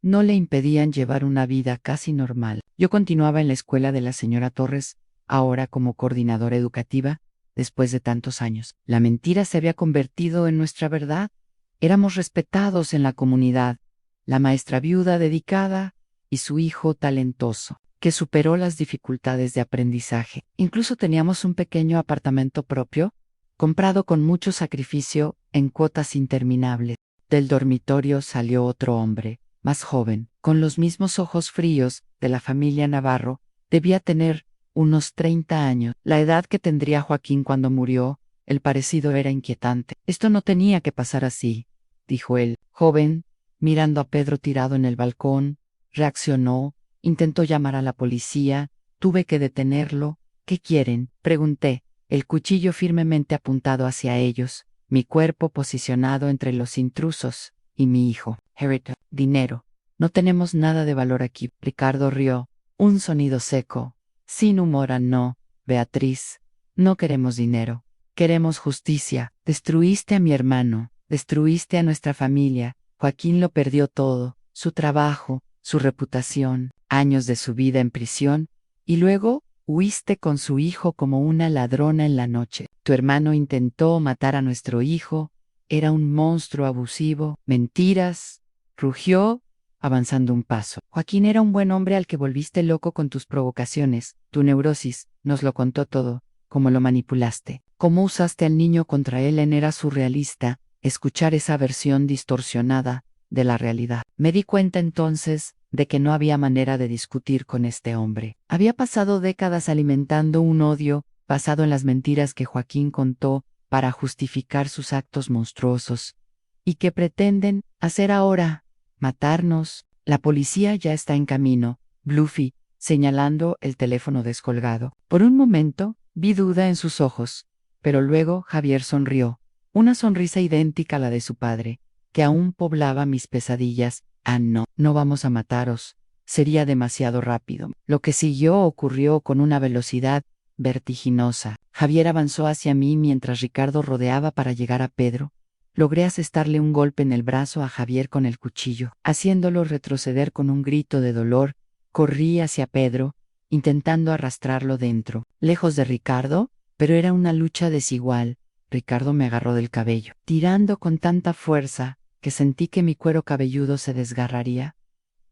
no le impedían llevar una vida casi normal. Yo continuaba en la escuela de la señora Torres, ahora como coordinadora educativa, después de tantos años. La mentira se había convertido en nuestra verdad. Éramos respetados en la comunidad, la maestra viuda dedicada y su hijo talentoso, que superó las dificultades de aprendizaje. Incluso teníamos un pequeño apartamento propio, comprado con mucho sacrificio en cuotas interminables. Del dormitorio salió otro hombre, más joven, con los mismos ojos fríos de la familia Navarro. Debía tener unos 30 años, la edad que tendría Joaquín cuando murió. El parecido era inquietante. Esto no tenía que pasar así, dijo el joven, mirando a Pedro tirado en el balcón. Reaccionó, intentó llamar a la policía, tuve que detenerlo. ¿Qué quieren?, pregunté, el cuchillo firmemente apuntado hacia ellos. mi cuerpo posicionado entre los intrusos y mi hijo. Herita, dinero. No tenemos nada de valor aquí. Ricardo rió. Un sonido seco. Sin humor. No, Beatriz. No queremos dinero. Queremos justicia. Destruiste a mi hermano. Destruiste a nuestra familia. Joaquín lo perdió todo. Su trabajo, su reputación, años de su vida en prisión. Y luego huiste con su hijo como una ladrona en la noche. Tu hermano intentó matar a nuestro hijo. Era un monstruo abusivo. Mentiras. Rugió, avanzando un paso. Joaquín era un buen hombre al que volviste loco con tus provocaciones. Tu neurosis nos lo contó todo. Cómo lo manipulaste. Cómo usaste al niño contra él. Era surrealista escuchar esa versión distorsionada de la realidad. Me di cuenta entonces de que no había manera de discutir con este hombre. Había pasado décadas alimentando un odio basado en las mentiras que Joaquín contó para justificar sus actos monstruosos. ¿Y qué pretenden hacer ahora? ¿Matarnos? La policía ya está en camino. Bluffy, señalando el teléfono descolgado. Por un momento, vi duda en sus ojos, pero luego Javier sonrió. Una sonrisa idéntica a la de su padre, que aún poblaba mis pesadillas. No, no vamos a mataros. Sería demasiado rápido. Lo que siguió ocurrió con una velocidad vertiginosa. Javier avanzó hacia mí mientras Ricardo rodeaba para llegar a Pedro. Logré asestarle un golpe en el brazo a Javier con el cuchillo, haciéndolo retroceder con un grito de dolor. Corrí hacia Pedro, intentando arrastrarlo dentro, lejos de Ricardo, pero era una lucha desigual. Ricardo me agarró del cabello, tirando con tanta fuerza que sentí que mi cuero cabelludo se desgarraría.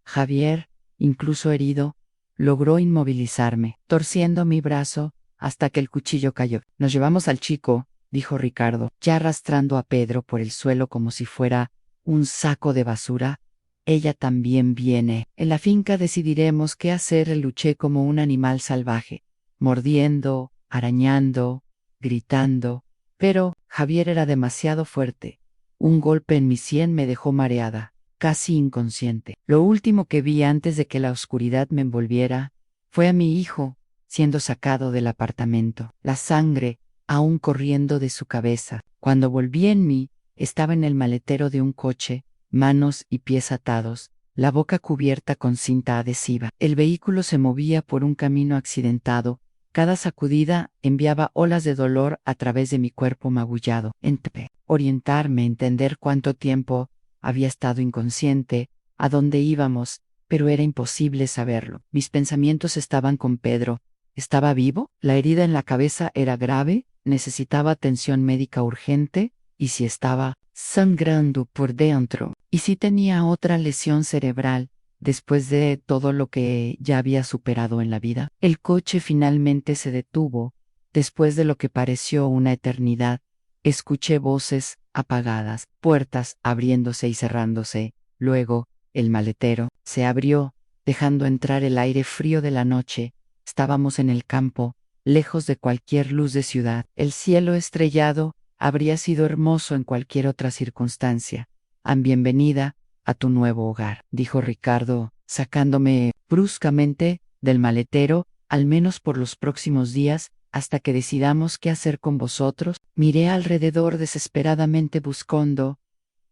Javier, incluso herido, logró inmovilizarme, torciendo mi brazo hasta que el cuchillo cayó. Nos llevamos al chico, dijo Ricardo, ya arrastrando a Pedro por el suelo como si fuera un saco de basura. Ella también viene. En la finca decidiremos qué hacer. Luché como un animal salvaje, mordiendo, arañando, gritando. Pero Javier era demasiado fuerte. Un golpe en mi sien me dejó mareada, casi inconsciente. Lo último que vi antes de que la oscuridad me envolviera fue a mi hijo siendo sacado del apartamento, la sangre aún corriendo de su cabeza. Cuando volví en mí, estaba en el maletero de un coche, manos y pies atados, la boca cubierta con cinta adhesiva. El vehículo se movía por un camino accidentado. Cada sacudida enviaba olas de dolor a través de mi cuerpo magullado. Intenté orientarme, entender cuánto tiempo había estado inconsciente, a dónde íbamos, pero era imposible saberlo. Mis pensamientos estaban con Pedro. ¿Estaba vivo? ¿La herida en la cabeza era grave? ¿Necesitaba atención médica urgente? ¿Y si estaba sangrando por dentro? ¿Y si tenía otra lesión cerebral? Después de todo lo que ya había superado en la vida, el coche finalmente se detuvo. Después de lo que pareció una eternidad, escuché voces apagadas, puertas abriéndose y cerrándose. Luego, el maletero se abrió, dejando entrar el aire frío de la noche. Estábamos en el campo, lejos de cualquier luz de ciudad. El cielo estrellado habría sido hermoso en cualquier otra circunstancia. Bienvenida a tu nuevo hogar, dijo Ricardo, sacándome bruscamente del maletero, al menos por los próximos días, hasta que decidamos qué hacer con vosotros. Miré alrededor desesperadamente buscando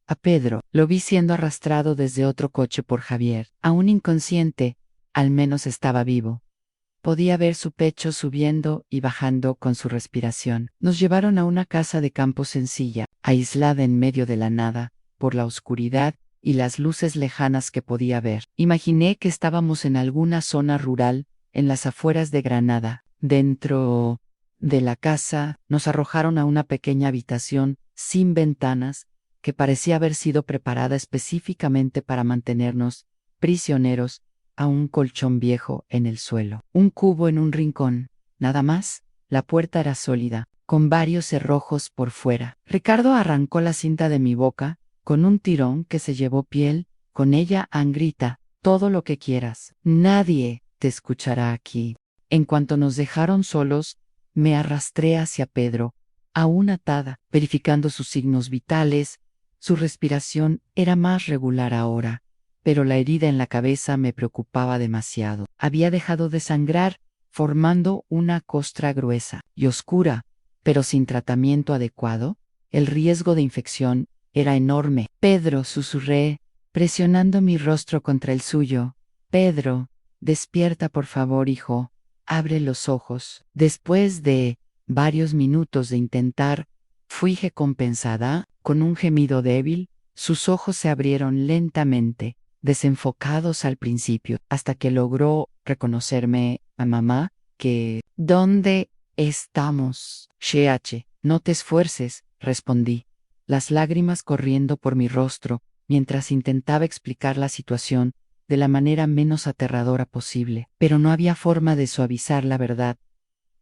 a Pedro. Lo vi siendo arrastrado desde otro coche por Javier. Aún inconsciente, al menos estaba vivo. Podía ver su pecho subiendo y bajando con su respiración. Nos llevaron a una casa de campo sencilla, aislada en medio de la nada, por la oscuridad y las luces lejanas que podía ver. Imaginé que estábamos en alguna zona rural, en las afueras de Granada. Dentro de la casa, nos arrojaron a una pequeña habitación, sin ventanas, que parecía haber sido preparada específicamente para mantenernos prisioneros, a un colchón viejo en el suelo. Un cubo en un rincón. Nada más. La puerta era sólida, con varios cerrojos por fuera. Ricardo arrancó la cinta de mi boca, con un tirón que se llevó piel. Con ella grita, todo lo que quieras. Nadie te escuchará aquí. En cuanto nos dejaron solos, me arrastré hacia Pedro, aún atada, verificando sus signos vitales. Su respiración era más regular ahora, pero la herida en la cabeza me preocupaba demasiado. Había dejado de sangrar, formando una costra gruesa y oscura, pero sin tratamiento adecuado. El riesgo de infección era enorme. Pedro, susurré, presionando mi rostro contra el suyo. Pedro, despierta por favor, hijo. Abre los ojos. Después de varios minutos de intentar, fui recompensada. Con un gemido débil, sus ojos se abrieron lentamente, desenfocados al principio, hasta que logró reconocerme a mamá, que ¿dónde estamos? Sheache, no te esfuerces, respondí, las lágrimas corriendo por mi rostro, mientras intentaba explicar la situación de la manera menos aterradora posible, pero no había forma de suavizar la verdad.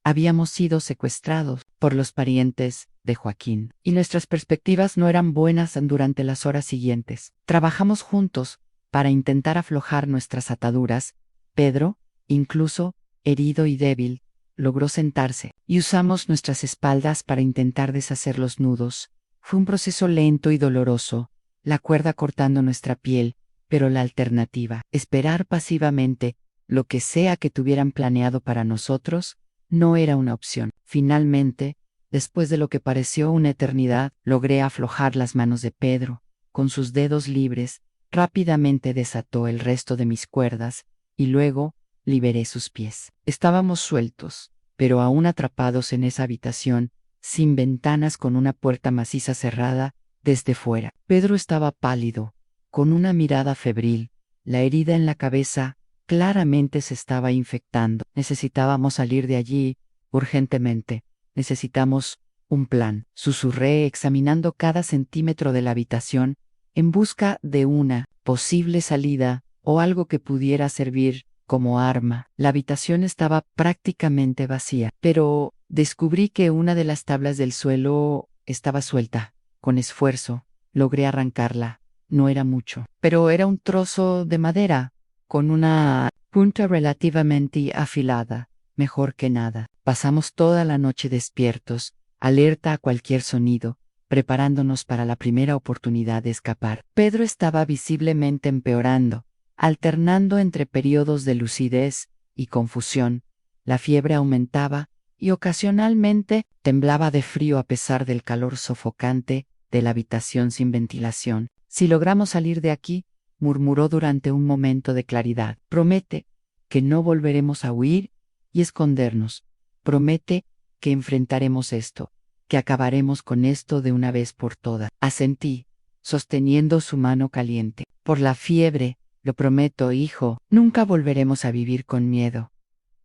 Habíamos sido secuestrados por los parientes de Joaquín, y nuestras perspectivas no eran buenas durante las horas siguientes. Trabajamos juntos para intentar aflojar nuestras ataduras. Pedro, incluso herido y débil, logró sentarse, y usamos nuestras espaldas para intentar deshacer los nudos. Fue un proceso lento y doloroso, la cuerda cortando nuestra piel, pero la alternativa, esperar pasivamente lo que sea que tuvieran planeado para nosotros, no era una opción. Finalmente, después de lo que pareció una eternidad, logré aflojar las manos de Pedro. Con sus dedos libres, rápidamente desató el resto de mis cuerdas, y luego liberé sus pies. Estábamos sueltos, pero aún atrapados en esa habitación, sin ventanas, con una puerta maciza cerrada desde fuera. Pedro estaba pálido, con una mirada febril. La herida en la cabeza claramente se estaba infectando. Necesitábamos salir de allí urgentemente. Necesitamos un plan. Susurré, examinando cada centímetro de la habitación en busca de una posible salida o algo que pudiera servir como arma. La habitación estaba prácticamente vacía, pero descubrí que una de las tablas del suelo estaba suelta. Con esfuerzo, logré arrancarla. No era mucho, pero era un trozo de madera con una punta relativamente afilada, mejor que nada. Pasamos toda la noche despiertos, alerta a cualquier sonido, preparándonos para la primera oportunidad de escapar. Pedro estaba visiblemente empeorando, alternando entre periodos de lucidez y confusión. La fiebre aumentaba y ocasionalmente temblaba de frío a pesar del calor sofocante de la habitación sin ventilación. Si logramos salir de aquí, murmuró durante un momento de claridad, promete que no volveremos a huir y escondernos. Promete que enfrentaremos esto, que acabaremos con esto de una vez por todas. Asentí, sosteniendo su mano caliente. Por la fiebre, lo prometo, hijo, nunca volveremos a vivir con miedo.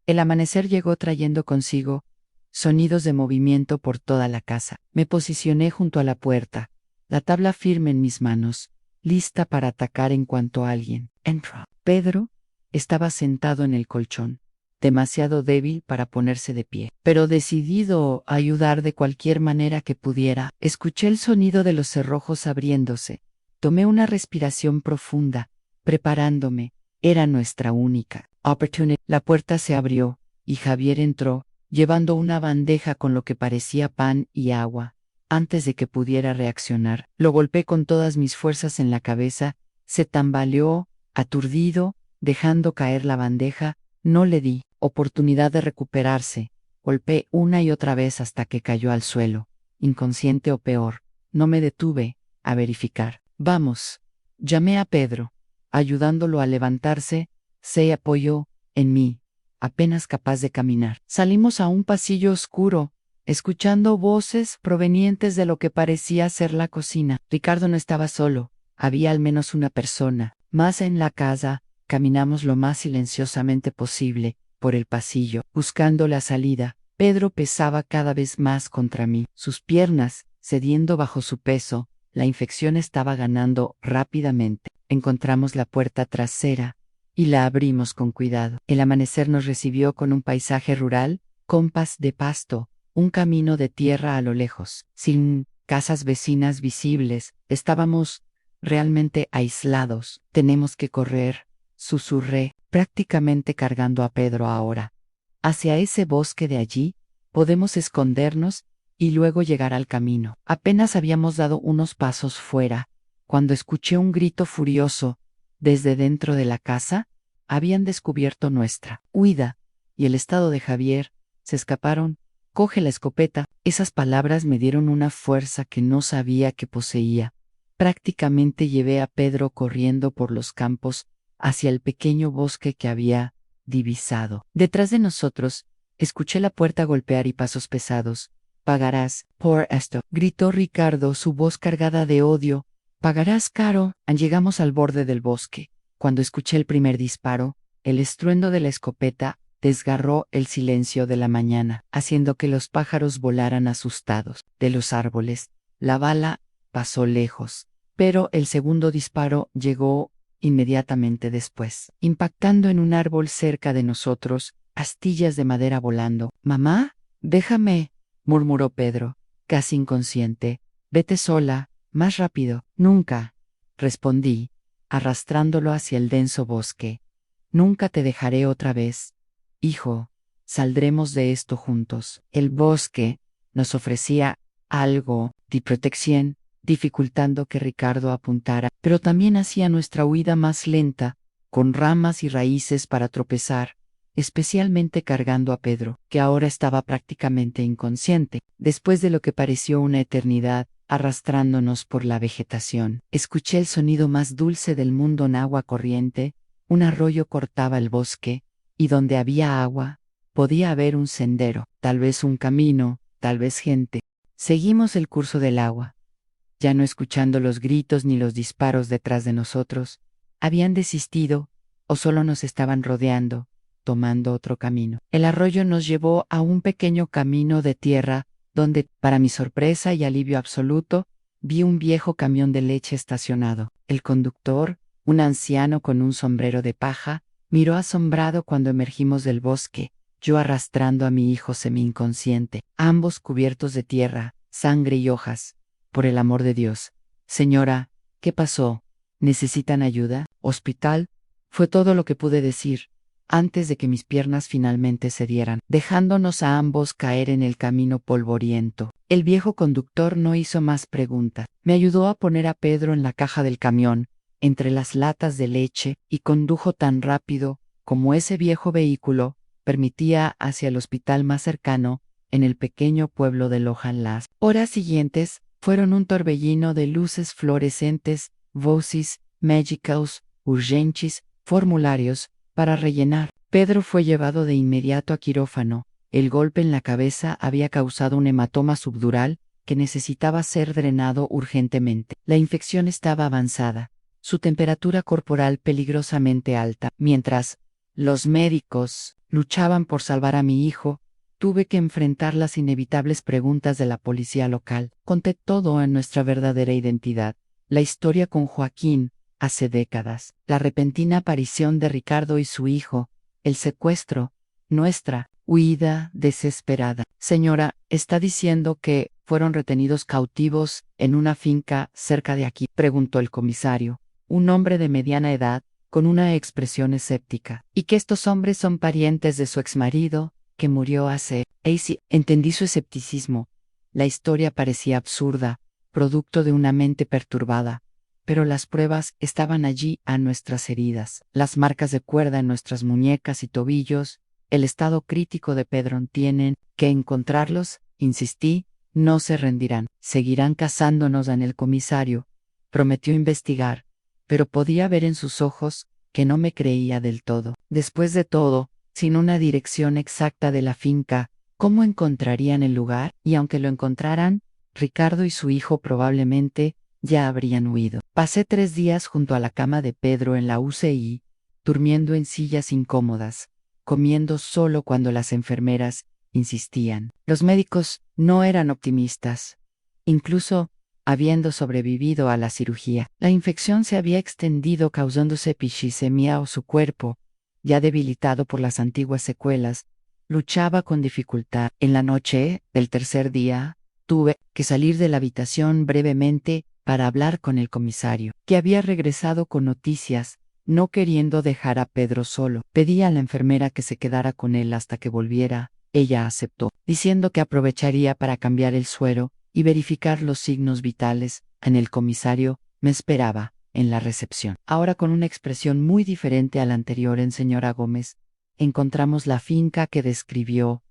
El amanecer llegó trayendo consigo sonidos de movimiento por toda la casa. Me posicioné junto a la puerta, la tabla firme en mis manos, lista para atacar en cuanto alguien entró. Pedro estaba sentado en el colchón, demasiado débil para ponerse de pie, pero decidido a ayudar de cualquier manera que pudiera. Escuché el sonido de los cerrojos abriéndose. Tomé una respiración profunda, preparándome. Era nuestra única oportunidad. La puerta se abrió, y Javier entró, llevando una bandeja con lo que parecía pan y agua. Antes de que pudiera reaccionar, lo golpeé con todas mis fuerzas en la cabeza. Se tambaleó, aturdido, dejando caer la bandeja. No le di oportunidad de recuperarse. Golpeé una y otra vez hasta que cayó al suelo, inconsciente o peor. No me detuve a verificar. Vamos. Llamé a Pedro. Ayudándolo a levantarse, se apoyó en mí, apenas capaz de caminar. Salimos a un pasillo oscuro, escuchando voces provenientes de lo que parecía ser la cocina. Ricardo no estaba solo, había al menos una persona más en la casa. Caminamos lo más silenciosamente posible por el pasillo, buscando la salida. Pedro pesaba cada vez más contra mí, sus piernas cediendo bajo su peso. La infección estaba ganando rápidamente. Encontramos la puerta trasera y la abrimos con cuidado. El amanecer nos recibió con un paisaje rural, compas de pasto, un camino de tierra a lo lejos, sin casas vecinas visibles. Estábamos realmente aislados. Tenemos que correr, susurré, prácticamente cargando a Pedro ahora. Hacia ese bosque de allí, podemos escondernos y luego llegar al camino. Apenas habíamos dado unos pasos fuera, cuando escuché un grito furioso. Desde dentro de la casa, habían descubierto nuestra huida, y el estado de Javier. Se escaparon Coge la escopeta. Esas palabras me dieron una fuerza que no sabía que poseía. Prácticamente llevé a Pedro corriendo por los campos hacia el pequeño bosque que había divisado. Detrás de nosotros, escuché la puerta golpear y pasos pesados. «Pagarás por esto», gritó Ricardo, su voz cargada de odio. «Pagarás caro». Llegamos al borde del bosque. Cuando escuché el primer disparo, el estruendo de la escopeta desgarró el silencio de la mañana, haciendo que los pájaros volaran asustados de los árboles. La bala pasó lejos, pero el segundo disparo llegó inmediatamente después, impactando en un árbol cerca de nosotros, astillas de madera volando. «Mamá, déjame», murmuró Pedro, casi inconsciente. «Vete sola, más rápido». «Nunca», respondí, arrastrándolo hacia el denso bosque. «Nunca te dejaré otra vez. Hijo, saldremos de esto juntos». El bosque nos ofrecía algo de protección, dificultando que Ricardo apuntara, pero también hacía nuestra huida más lenta, con ramas y raíces para tropezar, especialmente cargando a Pedro, que ahora estaba prácticamente inconsciente. Después de lo que pareció una eternidad, arrastrándonos por la vegetación, escuché el sonido más dulce del mundo en agua corriente. Un arroyo cortaba el bosque, y donde había agua, podía haber un sendero, tal vez un camino, tal vez gente. Seguimos el curso del agua, ya no escuchando los gritos ni los disparos detrás de nosotros. Habían desistido, o solo nos estaban rodeando, tomando otro camino. El arroyo nos llevó a un pequeño camino de tierra, donde, para mi sorpresa y alivio absoluto, vi un viejo camión de leche estacionado. El conductor, un anciano con un sombrero de paja, miró asombrado cuando emergimos del bosque, yo arrastrando a mi hijo semi-inconsciente, ambos cubiertos de tierra, sangre y hojas. «Por el amor de Dios, señora, ¿qué pasó? ¿Necesitan ayuda? ¿Hospital?», fue todo lo que pude decir, antes de que mis piernas finalmente cedieran, dejándonos a ambos caer en el camino polvoriento. El viejo conductor no hizo más preguntas. Me ayudó a poner a Pedro en la caja del camión, entre las latas de leche, y condujo tan rápido como ese viejo vehículo permitía hacia el hospital más cercano, en el pequeño pueblo de Lojan. Las horas siguientes fueron un torbellino de luces fluorescentes, voces, médicos, urgentes, formularios para rellenar. Pedro fue llevado de inmediato a quirófano. El golpe en la cabeza había causado un hematoma subdural que necesitaba ser drenado urgentemente. La infección estaba avanzada, su temperatura corporal peligrosamente alta. Mientras los médicos luchaban por salvar a mi hijo, tuve que enfrentar las inevitables preguntas de la policía local. Conté todo en nuestra verdadera identidad. La historia con Joaquín, hace décadas, la repentina aparición de Ricardo y su hijo, el secuestro, nuestra huida desesperada. «Señora, ¿está diciendo que fueron retenidos cautivos en una finca cerca de aquí?», preguntó el comisario, un hombre de mediana edad, con una expresión escéptica. «¿Y que estos hombres son parientes de su exmarido, que murió hace...?» Sí, entendí su escepticismo. La historia parecía absurda, producto de una mente perturbada, pero las pruebas estaban allí a nuestras heridas, las marcas de cuerda en nuestras muñecas y tobillos, el estado crítico de Pedro. «Tienen que encontrarlos», insistí, «no se rendirán, seguirán cazándonos». En el comisario prometió investigar, pero podía ver en sus ojos que no me creía del todo. Después de todo, sin una dirección exacta de la finca, ¿cómo encontrarían el lugar? Y aunque lo encontraran, Ricardo y su hijo probablemente ya habrían huido. Pasé 3 días junto a la cama de Pedro en la UCI, durmiendo en sillas incómodas, comiendo solo cuando las enfermeras insistían. Los médicos no eran optimistas, incluso habiendo sobrevivido a la cirugía. La infección se había extendido causando septicemia, o su cuerpo, ya debilitado por las antiguas secuelas, luchaba con dificultad. En la noche del tercer día, tuve que salir de la habitación brevemente para hablar con el comisario, que había regresado con noticias, no queriendo dejar a Pedro solo. Pedí a la enfermera que se quedara con él hasta que volviera. Ella aceptó, diciendo que aprovecharía para cambiar el suero y verificar los signos vitales. En el comisario me esperaba en la recepción. Ahora con una expresión muy diferente a la anterior en señora Gómez, encontramos la finca que describió.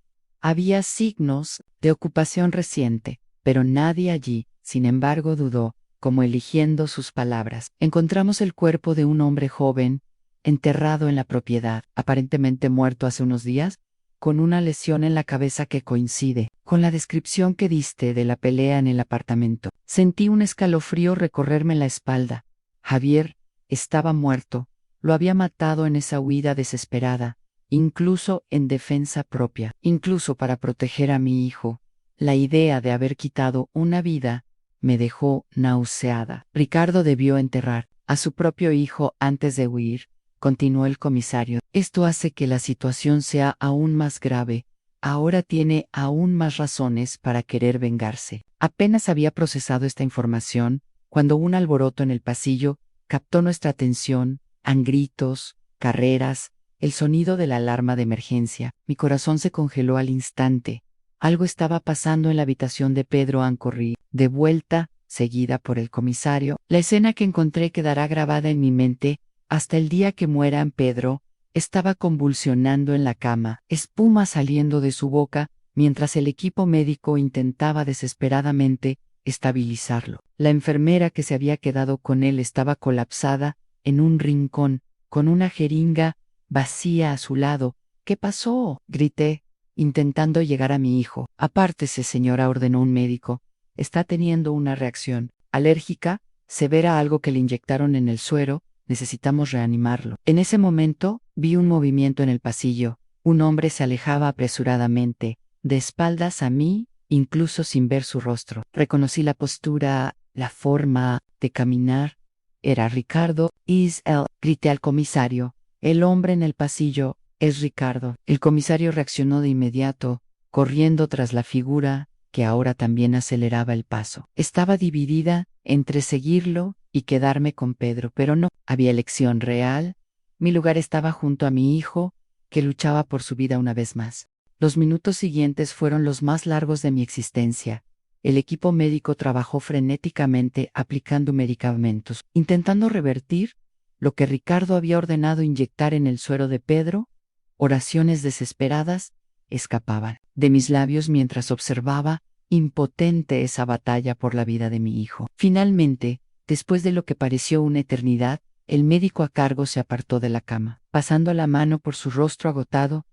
Había signos de ocupación reciente, pero nadie allí, sin embargo, dudó, como eligiendo sus palabras. Encontramos el cuerpo de un hombre joven, enterrado en la propiedad, aparentemente muerto hace unos días, con una lesión en la cabeza que coincide con la descripción que diste de la pelea en el apartamento. Sentí un escalofrío recorrerme la espalda. Javier estaba muerto, lo había matado en esa huida desesperada, incluso en defensa propia, incluso para proteger a mi hijo. La idea de haber quitado una vida me dejó nauseada. Ricardo debió enterrar a su propio hijo antes de huir, continuó el comisario. Esto hace que la situación sea aún más grave. Ahora tiene aún más razones para querer vengarse. Apenas había procesado esta información cuando un alboroto en el pasillo captó nuestra atención, gritos, carreras, el sonido de la alarma de emergencia. Mi corazón se congeló al instante. Algo estaba pasando en la habitación de Pedro Ancorrí. De vuelta, seguida por el comisario, la escena que encontré quedará grabada en mi mente hasta el día que mueran. Pedro estaba convulsionando en la cama, espuma saliendo de su boca, mientras el equipo médico intentaba desesperadamente estabilizarlo. La enfermera que se había quedado con él estaba colapsada en un rincón, con una jeringa vacía a su lado. ¿Qué pasó?, grité, intentando llegar a mi hijo. Apártese, señora, ordenó un médico. Está teniendo una reacción alérgica severa a algo que le inyectaron en el suero. Necesitamos reanimarlo. En ese momento, vi un movimiento en el pasillo. Un hombre se alejaba apresuradamente, de espaldas a mí, incluso sin ver su rostro. Reconocí la postura, la forma de caminar. Era Ricardo. «Es él», grité al comisario. El hombre en el pasillo es Ricardo. El comisario reaccionó de inmediato, corriendo tras la figura, que ahora también aceleraba el paso. Estaba dividida entre seguirlo y quedarme con Pedro, pero no había elección real. Mi lugar estaba junto a mi hijo, que luchaba por su vida una vez más. Los minutos siguientes fueron los más largos de mi existencia. El equipo médico trabajó frenéticamente aplicando medicamentos, intentando revertir lo que Ricardo había ordenado inyectar en el suero de Pedro. Oraciones desesperadas escapaban de mis labios mientras observaba, impotente, esa batalla por la vida de mi hijo. Finalmente, después de lo que pareció una eternidad, el médico a cargo se apartó de la cama. Pasando la mano por su rostro agotado,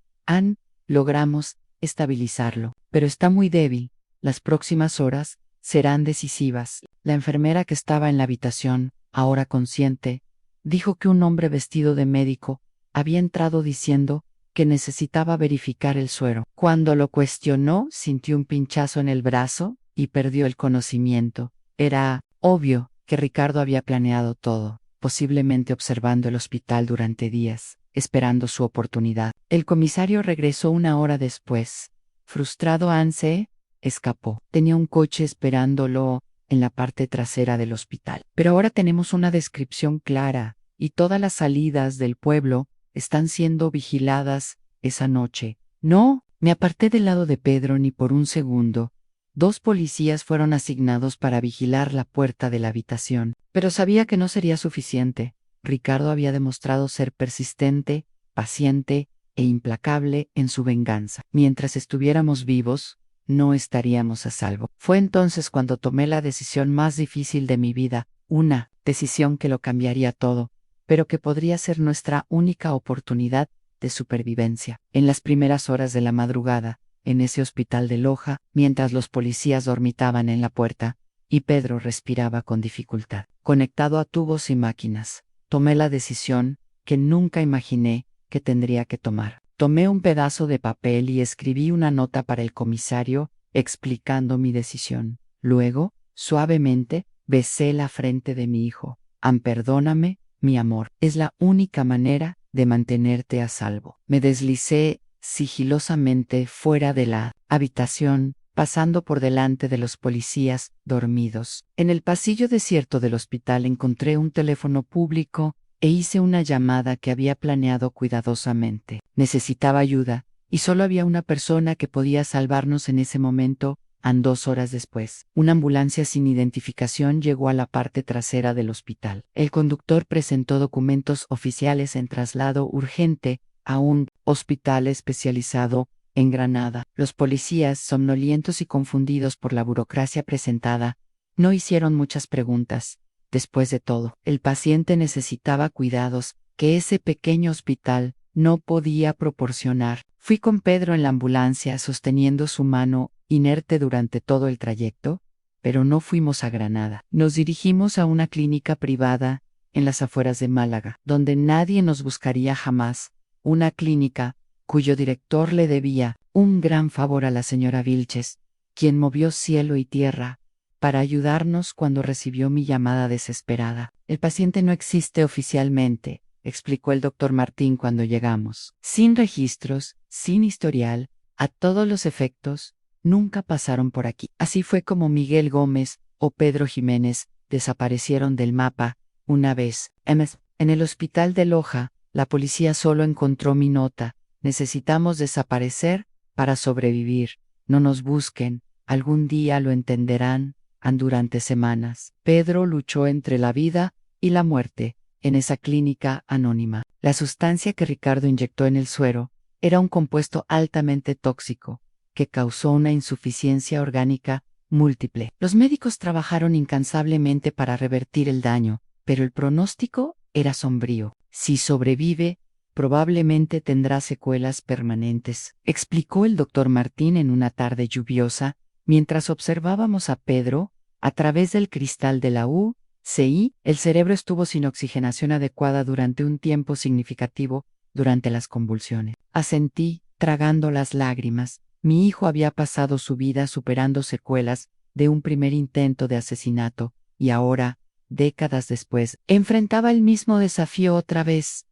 logramos estabilizarlo. Pero está muy débil. Las próximas horas serán decisivas. La enfermera que estaba en la habitación, ahora consciente, dijo que un hombre vestido de médico había entrado diciendo que necesitaba verificar el suero. Cuando lo cuestionó, sintió un pinchazo en el brazo y perdió el conocimiento. Era obvio que Ricardo había planeado todo, posiblemente observando el hospital durante días, esperando su oportunidad. El comisario regresó una hora después. Frustrado, se escapó. Tenía un coche esperándolo en la parte trasera del hospital. Pero ahora tenemos una descripción clara, y todas las salidas del pueblo están siendo vigiladas esa noche. No, me aparté del lado de Pedro ni por un segundo. 2 policías fueron asignados para vigilar la puerta de la habitación, pero sabía que no sería suficiente. Ricardo había demostrado ser persistente, paciente e implacable en su venganza. Mientras estuviéramos vivos, no estaríamos a salvo. Fue entonces cuando tomé la decisión más difícil de mi vida, una decisión que lo cambiaría todo, pero que podría ser nuestra única oportunidad de supervivencia. En las primeras horas de la madrugada, en ese hospital de Loja, mientras los policías dormitaban en la puerta, y Pedro respiraba con dificultad, conectado a tubos y máquinas, tomé la decisión que nunca imaginé que tendría que tomar. Tomé un pedazo de papel y escribí una nota para el comisario, explicando mi decisión. Luego, suavemente, besé la frente de mi hijo. Perdóname, mi amor, es la única manera de mantenerte a salvo. Me deslicé sigilosamente fuera de la habitación, pasando por delante de los policías dormidos. En el pasillo desierto del hospital encontré un teléfono público e hice una llamada que había planeado cuidadosamente. Necesitaba ayuda, y solo había una persona que podía salvarnos en ese momento. 2 horas después, una ambulancia sin identificación llegó a la parte trasera del hospital. El conductor presentó documentos oficiales en traslado urgente a un hospital especializado en Granada. Los policías, somnolientos y confundidos por la burocracia presentada, no hicieron muchas preguntas. Después de todo, el paciente necesitaba cuidados que ese pequeño hospital no podía proporcionar. Fui con Pedro en la ambulancia sosteniendo su mano, inerte durante todo el trayecto, pero no fuimos a Granada. Nos dirigimos a una clínica privada en las afueras de Málaga, donde nadie nos buscaría jamás. Una clínica cuyo director le debía un gran favor a la señora Vilches, quien movió cielo y tierra para ayudarnos cuando recibió mi llamada desesperada. El paciente no existe oficialmente, explicó el doctor Martín cuando llegamos. Sin registros, sin historial, a todos los efectos, nunca pasaron por aquí. Así fue como Miguel Gómez o Pedro Jiménez desaparecieron del mapa una vez. En el hospital de Loja, la policía solo encontró mi nota. Necesitamos desaparecer para sobrevivir. No nos busquen, algún día lo entenderán. Durante semanas, Pedro luchó entre la vida y la muerte en esa clínica anónima. La sustancia que Ricardo inyectó en el suero era un compuesto altamente tóxico que causó una insuficiencia orgánica múltiple. Los médicos trabajaron incansablemente para revertir el daño, pero el pronóstico era sombrío. Si sobrevive, probablemente tendrá secuelas permanentes, explicó el doctor Martín en una tarde lluviosa, mientras observábamos a Pedro a través del cristal de la UCI. El cerebro estuvo sin oxigenación adecuada durante un tiempo significativo durante las convulsiones. Asentí, tragando las lágrimas. Mi hijo había pasado su vida superando secuelas de un primer intento de asesinato, y ahora, décadas después, enfrentaba el mismo desafío otra vez.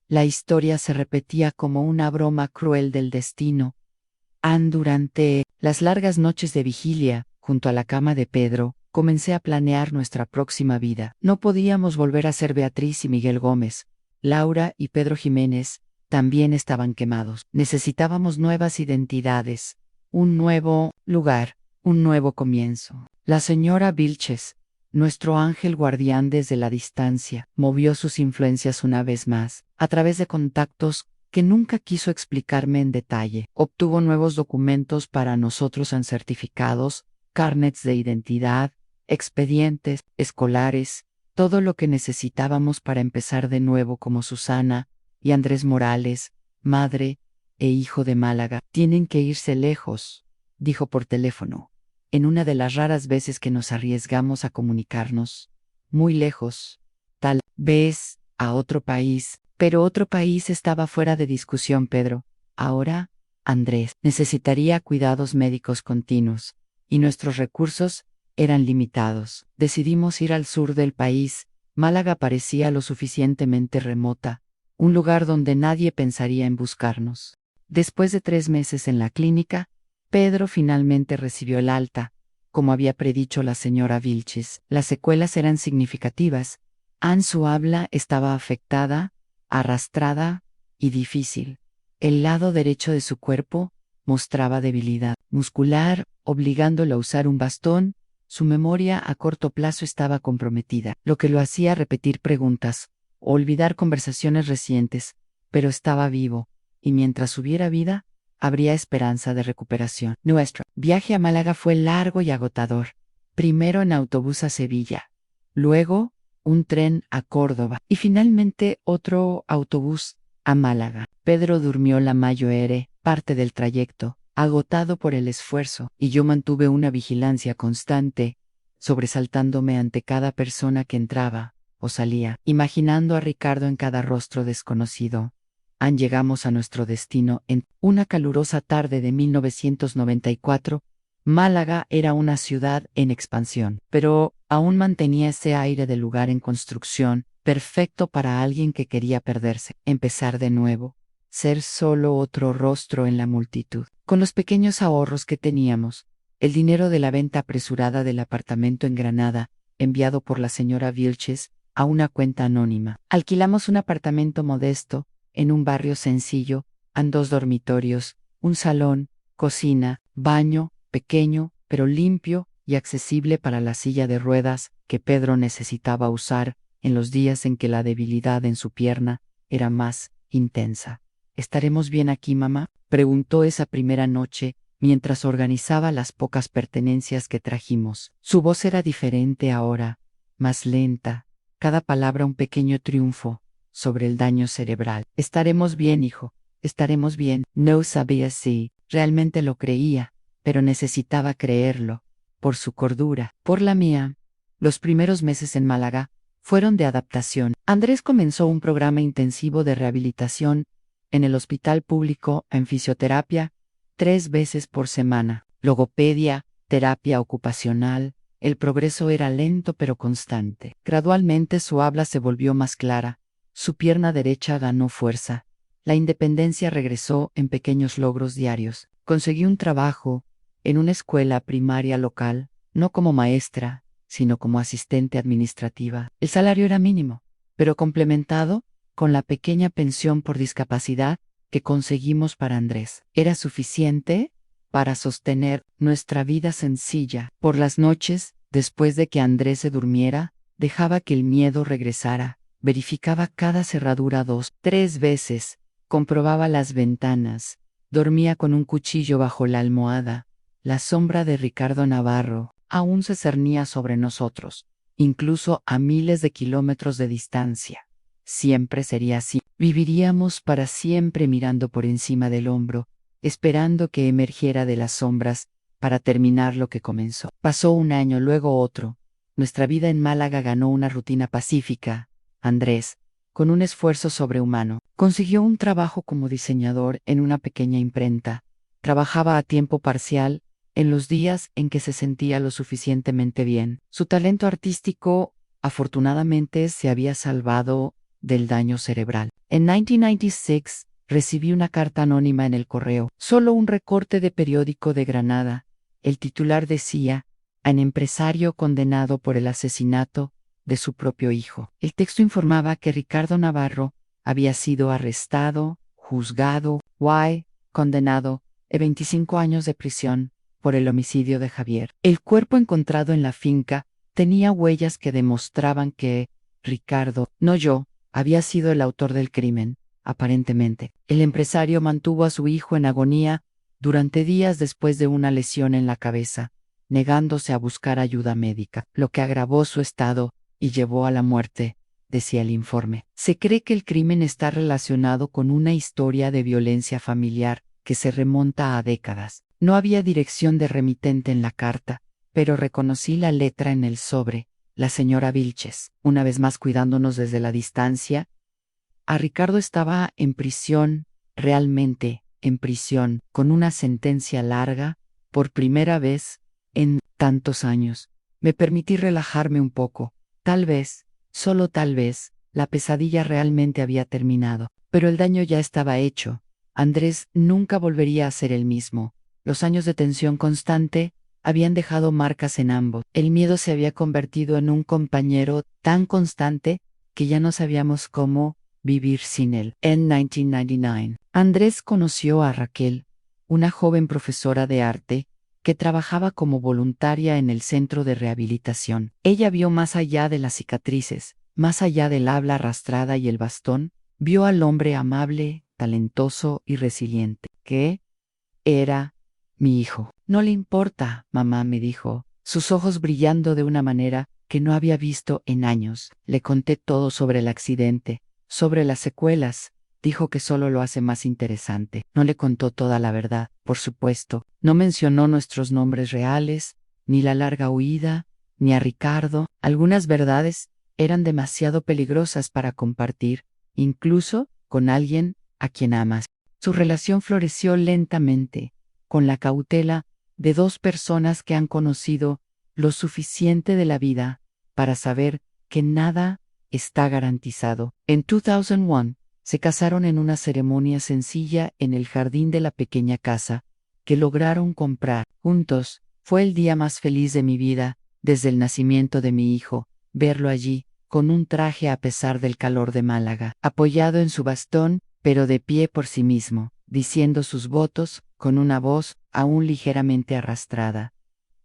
La historia se repetía como una broma cruel del destino. Durante las largas noches de vigilia, junto a la cama de Pedro, comencé a planear nuestra próxima vida. No podíamos volver a ser Beatriz y Miguel Gómez. Laura y Pedro Jiménez también estaban quemados. Necesitábamos nuevas identidades, un nuevo lugar, un nuevo comienzo. La señora Vilches, nuestro ángel guardián desde la distancia, movió sus influencias una vez más, a través de contactos que nunca quiso explicarme en detalle. Obtuvo nuevos documentos para nosotros en certificados, carnets de identidad, expedientes escolares, todo lo que necesitábamos para empezar de nuevo como Susana y Andrés Morales, madre e hijo de Málaga. Tienen que irse lejos, dijo por teléfono, en una de las raras veces que nos arriesgamos a comunicarnos. Muy lejos, tal vez a otro país, pero otro país estaba fuera de discusión, Pedro. Ahora, Andrés necesitaría cuidados médicos continuos, y nuestros recursos eran limitados. Decidimos ir al sur del país. Málaga parecía lo suficientemente remota, un lugar donde nadie pensaría en buscarnos. Después de 3 meses en la clínica, Pedro finalmente recibió el alta, como había predicho la señora Vilches. Las secuelas eran significativas. Su habla estaba afectada, arrastrada y difícil. El lado derecho de su cuerpo mostraba debilidad muscular, obligándolo a usar un bastón. Su memoria a corto plazo estaba comprometida, lo que lo hacía repetir preguntas o olvidar conversaciones recientes, pero estaba vivo, y mientras hubiera vida, habría esperanza de recuperación. Nuestro viaje a Málaga fue largo y agotador. Primero en autobús a Sevilla, luego un tren a Córdoba y finalmente otro autobús a Málaga. Pedro durmió la mayor parte del trayecto, agotado por el esfuerzo, y yo mantuve una vigilancia constante, sobresaltándome ante cada persona que entraba o salía, imaginando a Ricardo en cada rostro desconocido. Llegamos a nuestro destino en una calurosa tarde de 1994. Málaga era una ciudad en expansión, pero aún mantenía ese aire de lugar en construcción, perfecto para alguien que quería perderse, empezar de nuevo, ser solo otro rostro en la multitud. Con los pequeños ahorros que teníamos, el dinero de la venta apresurada del apartamento en Granada, enviado por la señora Vilches a una cuenta anónima, alquilamos un apartamento modesto, en un barrio sencillo, 2 dormitorios, un salón, cocina, baño, pequeño, pero limpio y accesible para la silla de ruedas que Pedro necesitaba usar en los días en que la debilidad en su pierna era más intensa. ¿Estaremos bien aquí, mamá?, preguntó esa primera noche, mientras organizaba las pocas pertenencias que trajimos. Su voz era diferente ahora, más lenta, cada palabra un pequeño triunfo sobre el daño cerebral. Estaremos bien, hijo, estaremos bien. No sabía si realmente lo creía, pero necesitaba creerlo, por su cordura, por la mía. Los primeros meses en Málaga fueron de adaptación. Andrés comenzó un programa intensivo de rehabilitación en el hospital público en fisioterapia 3 veces por semana, logopedia, terapia ocupacional. El progreso era lento pero constante. Gradualmente su habla se volvió más clara, su pierna derecha ganó fuerza. La independencia regresó en pequeños logros diarios. Conseguí un trabajo en una escuela primaria local, no como maestra, sino como asistente administrativa. El salario era mínimo, pero complementado con la pequeña pensión por discapacidad que conseguimos para Andrés, era suficiente para sostener nuestra vida sencilla. Por las noches, después de que Andrés se durmiera, dejaba que el miedo regresara, verificaba cada cerradura 2, 3 veces, comprobaba las ventanas, dormía con un cuchillo bajo la almohada. La sombra de Ricardo Navarro aún se cernía sobre nosotros, incluso a miles de kilómetros de distancia. Siempre sería así. Viviríamos para siempre mirando por encima del hombro, esperando que emergiera de las sombras para terminar lo que comenzó. Pasó un año, luego otro. Nuestra vida en Málaga ganó una rutina pacífica. Andrés, con un esfuerzo sobrehumano, consiguió un trabajo como diseñador en una pequeña imprenta. Trabajaba a tiempo parcial en los días en que se sentía lo suficientemente bien. Su talento artístico, afortunadamente, se había salvado del daño cerebral. En 1996, recibí una carta anónima en el correo, solo un recorte de periódico de Granada. El titular decía: "An empresario condenado por el asesinato de su propio hijo". El texto informaba que Ricardo Navarro había sido arrestado, juzgado, condenado a 25 años de prisión por el homicidio de Javier. El cuerpo encontrado en la finca tenía huellas que demostraban que Ricardo, no yo, había sido el autor del crimen. Aparentemente, el empresario mantuvo a su hijo en agonía durante días después de una lesión en la cabeza, negándose a buscar ayuda médica, lo que agravó su estado y llevó a la muerte, decía el informe. Se cree que el crimen está relacionado con una historia de violencia familiar que se remonta a décadas. No había dirección de remitente en la carta, pero reconocí la letra en el sobre. La señora Vilches, una vez más cuidándonos desde la distancia. A Ricardo estaba en prisión, realmente en prisión, con una sentencia larga, por primera vez en tantos años. Me permití relajarme un poco. Tal vez, solo tal vez, la pesadilla realmente había terminado, pero el daño ya estaba hecho. Andrés nunca volvería a ser el mismo. Los años de tensión constante habían dejado marcas en ambos. El miedo se había convertido en un compañero tan constante que ya no sabíamos cómo vivir sin él. En 1999, Andrés conoció a Raquel, una joven profesora de arte que trabajaba como voluntaria en el centro de rehabilitación. Ella vio más allá de las cicatrices, más allá del habla arrastrada y el bastón, vio al hombre amable, talentoso y resiliente, que era mi hijo. No le importa, mamá, me dijo, sus ojos brillando de una manera que no había visto en años. Le conté todo sobre el accidente, sobre las secuelas. Dijo que solo lo hace más interesante. No le contó toda la verdad, por supuesto. No mencionó nuestros nombres reales, ni la larga huida, ni a Ricardo. Algunas verdades eran demasiado peligrosas para compartir, incluso con alguien a quien amas. Su relación floreció lentamente, con la cautela de dos personas que han conocido lo suficiente de la vida para saber que nada está garantizado. En 2001, se casaron en una ceremonia sencilla en el jardín de la pequeña casa que lograron comprar juntos. Fue el día más feliz de mi vida, desde el nacimiento de mi hijo, verlo allí, con un traje a pesar del calor de Málaga, apoyado en su bastón, pero de pie por sí mismo, diciendo sus votos, con una voz aún ligeramente arrastrada,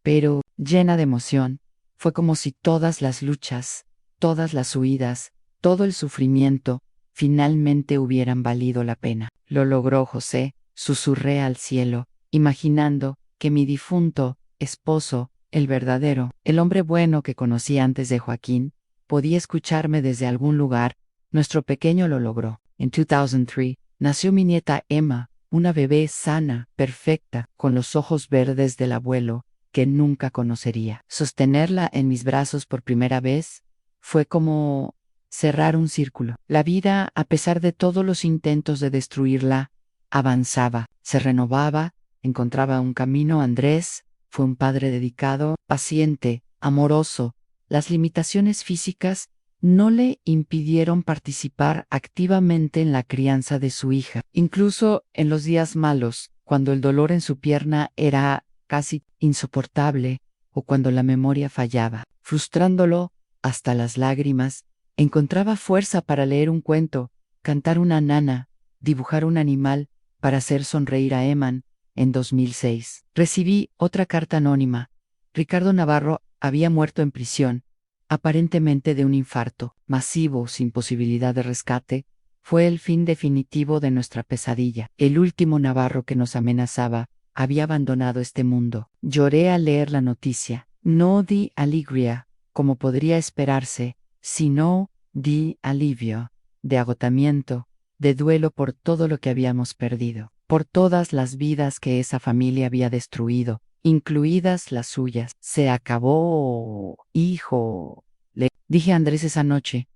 pero llena de emoción. Fue como si todas las luchas, todas las huidas, todo el sufrimiento, finalmente hubieran valido la pena. Lo logró José, susurré al cielo, imaginando que mi difunto esposo, el verdadero, el hombre bueno que conocí antes de Joaquín, podía escucharme desde algún lugar. Nuestro pequeño lo logró. En 2003, nació mi nieta Emma, una bebé sana, perfecta, con los ojos verdes del abuelo, que nunca conocería. Sostenerla en mis brazos por primera vez fue como cerrar un círculo. La vida, a pesar de todos los intentos de destruirla, avanzaba, se renovaba, encontraba un camino. Andrés fue un padre dedicado, paciente, amoroso. Las limitaciones físicas no le impidieron participar activamente en la crianza de su hija. Incluso en los días malos, cuando el dolor en su pierna era casi insoportable o cuando la memoria fallaba, frustrándolo hasta las lágrimas, encontraba fuerza para leer un cuento, cantar una nana, dibujar un animal, para hacer sonreír a Eman. En 2006, recibí otra carta anónima. Ricardo Navarro había muerto en prisión, aparentemente de un infarto masivo sin posibilidad de rescate. Fue el fin definitivo de nuestra pesadilla. El último Navarro que nos amenazaba había abandonado este mundo. Lloré al leer la noticia. No di alegría, como podría esperarse, sino di alivio, de agotamiento, de duelo por todo lo que habíamos perdido, por todas las vidas que esa familia había destruido, incluidas las suyas. Se acabó, hijo, le dije a Andrés esa noche,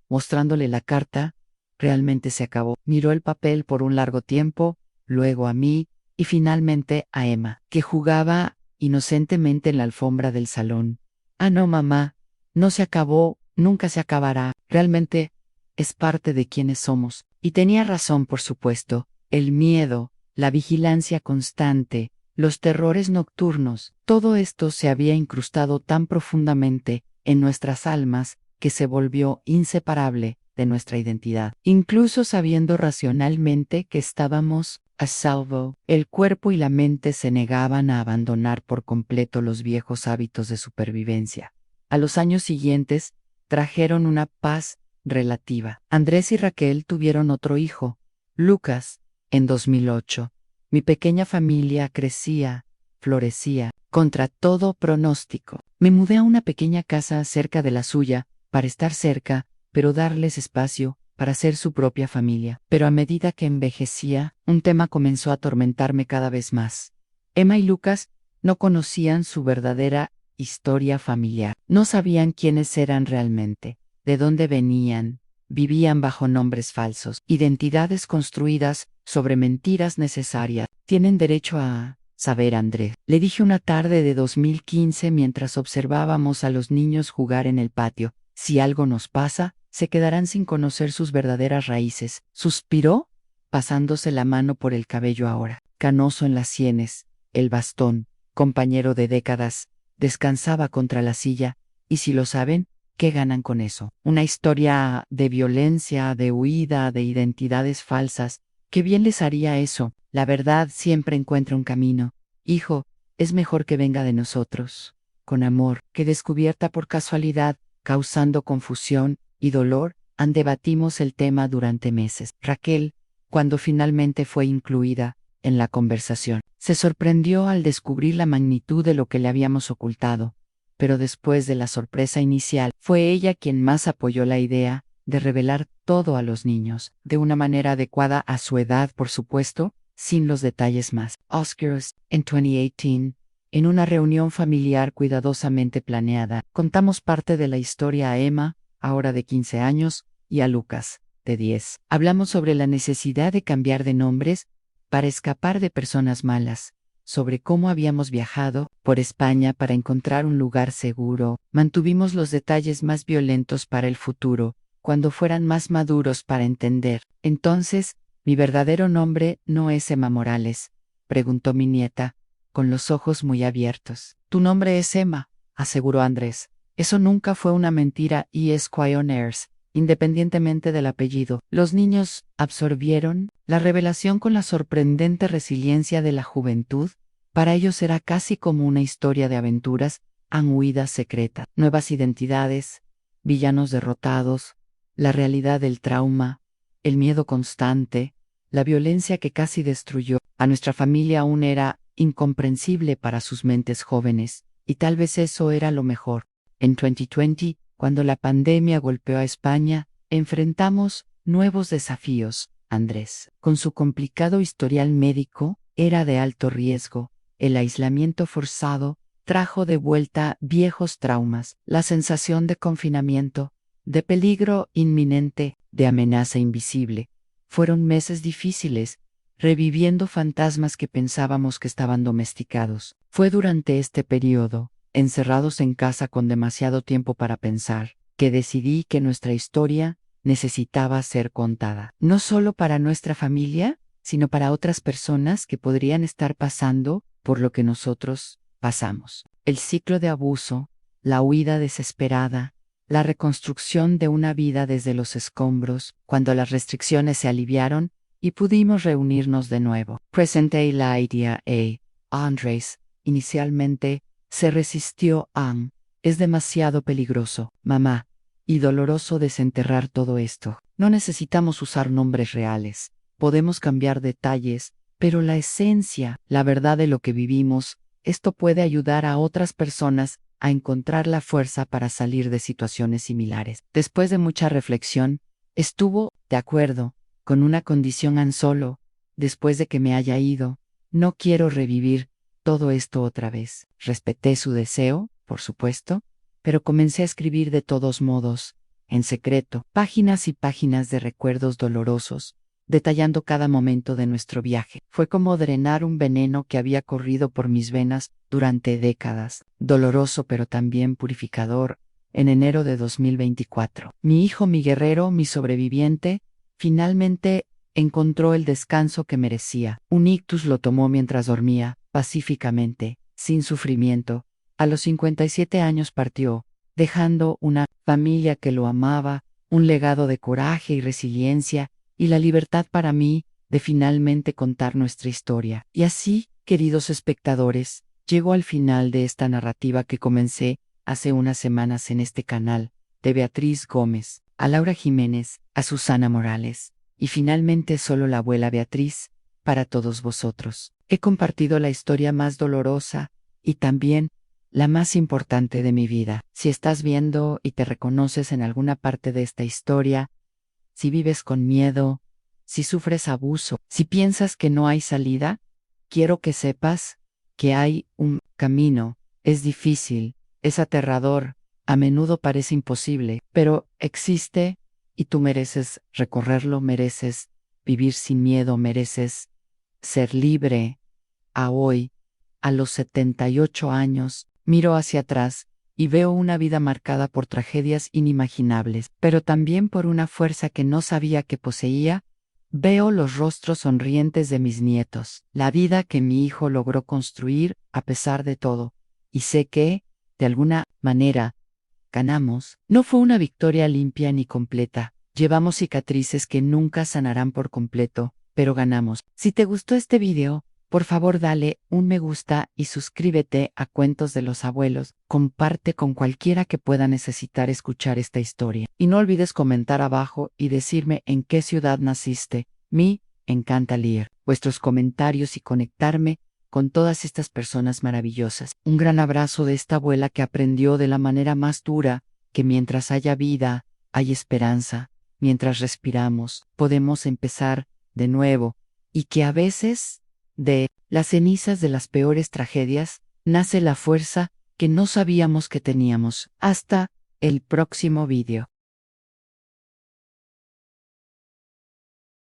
mostrándole la carta. Realmente se acabó. Miró el papel por un largo tiempo, luego a mí, y finalmente a Emma, que jugaba inocentemente en la alfombra del salón. Ah, no, mamá, no se acabó, nunca se acabará. Realmente es parte de quienes somos. Y tenía razón, por supuesto. El miedo, la vigilancia constante, los terrores nocturnos, todo esto se había incrustado tan profundamente en nuestras almas que se volvió inseparable de nuestra identidad. Incluso sabiendo racionalmente que estábamos a salvo, el cuerpo y la mente se negaban a abandonar por completo los viejos hábitos de supervivencia. A los años siguientes, trajeron una paz relativa. Andrés y Raquel tuvieron otro hijo, Lucas, en 2008. Mi pequeña familia crecía, florecía, contra todo pronóstico. Me mudé a una pequeña casa cerca de la suya, para estar cerca, pero darles espacio para ser su propia familia. Pero a medida que envejecía, un tema comenzó a atormentarme cada vez más. Emma y Lucas no conocían su verdadera historia familiar. No sabían quiénes eran realmente, de dónde venían. Vivían bajo nombres falsos, identidades construidas sobre mentiras necesarias. Tienen derecho a saber, Andrés, le dije una tarde de 2015 mientras observábamos a los niños jugar en el patio. Si algo nos pasa, se quedarán sin conocer sus verdaderas raíces. Suspiró, pasándose la mano por el cabello ahora, canoso en las sienes. El bastón, compañero de décadas, descansaba contra la silla. Y si lo saben, ¿qué ganan con eso? Una historia de violencia, de huida, de identidades falsas. ¿Qué bien les haría eso? La verdad siempre encuentra un camino. Hijo, es mejor que venga de nosotros, con amor, que descubierta por casualidad, causando confusión y dolor. Debatimos el tema durante meses. Raquel, cuando finalmente fue incluida en la conversación, se sorprendió al descubrir la magnitud de lo que le habíamos ocultado. Pero después de la sorpresa inicial, fue ella quien más apoyó la idea de revelar todo a los niños, de una manera adecuada a su edad, por supuesto, sin los detalles más. Oscars, en 2018, en una reunión familiar cuidadosamente planeada, contamos parte de la historia a Emma, ahora de 15 años, y a Lucas, de 10. Hablamos sobre la necesidad de cambiar de nombres para escapar de personas malas, sobre cómo habíamos viajado por España para encontrar un lugar seguro. Mantuvimos los detalles más violentos para el futuro, cuando fueran más maduros para entender. Entonces, ¿mi verdadero nombre no es Emma Morales?, preguntó mi nieta, con los ojos muy abiertos. Tu nombre es Emma, aseguró Andrés. Eso nunca fue una mentira y es Quioners, independientemente del apellido. Los niños absorbieron la revelación con la sorprendente resiliencia de la juventud. Para ellos era casi como una historia de aventuras, huidas secretas, nuevas identidades, villanos derrotados, la realidad del trauma. el miedo constante, la violencia que casi destruyó a nuestra familia aún era incomprensible para sus mentes jóvenes, y tal vez eso era lo mejor. En 2020, cuando la pandemia golpeó a España, enfrentamos nuevos desafíos. Andrés, con su complicado historial médico, era de alto riesgo. El aislamiento forzado trajo de vuelta viejos traumas, la sensación de confinamiento, de peligro inminente, de amenaza invisible. Fueron meses difíciles, reviviendo fantasmas que pensábamos que estaban domesticados. Fue durante este periodo, encerrados en casa con demasiado tiempo para pensar, que decidí que nuestra historia necesitaba ser contada. No solo para nuestra familia, sino para otras personas que podrían estar pasando por lo que nosotros pasamos. El ciclo de abuso, la huida desesperada, la reconstrucción de una vida desde los escombros, cuando las restricciones se aliviaron y pudimos reunirnos de nuevo. Presenté la idea a Andrés. Inicialmente, se resistió a es demasiado peligroso, mamá, y doloroso desenterrar todo esto. No necesitamos usar nombres reales. Podemos cambiar detalles, pero la esencia, la verdad de lo que vivimos, esto puede ayudar a otras personas a encontrar la fuerza para salir de situaciones similares. Después de mucha reflexión, estuvo de acuerdo, con una condición solo, después de que me haya ido, no quiero revivir todo esto otra vez. Respeté su deseo, por supuesto, pero comencé a escribir de todos modos, en secreto, páginas y páginas de recuerdos dolorosos, detallando cada momento de nuestro viaje. Fue como drenar un veneno que había corrido por mis venas durante décadas, doloroso pero también purificador. En enero de 2024, mi hijo, mi guerrero, mi sobreviviente, finalmente encontró el descanso que merecía. Un ictus lo tomó mientras dormía, pacíficamente, sin sufrimiento. A los 57 años partió, dejando una familia que lo amaba, un legado de coraje y resiliencia, y la libertad para mí de finalmente contar nuestra historia. Y así, queridos espectadores, llego al final de esta narrativa que comencé hace unas semanas en este canal, de Beatriz Gómez, a Laura Jiménez, a Susana Morales, y finalmente solo la abuela Beatriz, para todos vosotros. He compartido la historia más dolorosa y también la más importante de mi vida. Si estás viendo y te reconoces en alguna parte de esta historia, si vives con miedo, si sufres abuso, si piensas que no hay salida, quiero que sepas que hay un camino. Es difícil, es aterrador, a menudo parece imposible, pero existe y tú mereces recorrerlo, mereces vivir sin miedo, mereces ser libre. A hoy, a los 78 años, miro hacia atrás y veo una vida marcada por tragedias inimaginables, pero también por una fuerza que no sabía que poseía. Veo los rostros sonrientes de mis nietos, la vida que mi hijo logró construir a pesar de todo, y sé que, de alguna manera, ganamos. No fue una victoria limpia ni completa, llevamos cicatrices que nunca sanarán por completo, pero ganamos. Si te gustó este video, por favor dale un me gusta y suscríbete a Cuentos de los Abuelos. Comparte con cualquiera que pueda necesitar escuchar esta historia. Y no olvides comentar abajo y decirme en qué ciudad naciste. Me encanta leer vuestros comentarios y conectarme con todas estas personas maravillosas. Un gran abrazo de esta abuela que aprendió de la manera más dura que mientras haya vida, hay esperanza. Mientras respiramos, podemos empezar de nuevo. Y que a veces, de las cenizas de las peores tragedias, nace la fuerza que no sabíamos que teníamos. Hasta el próximo video.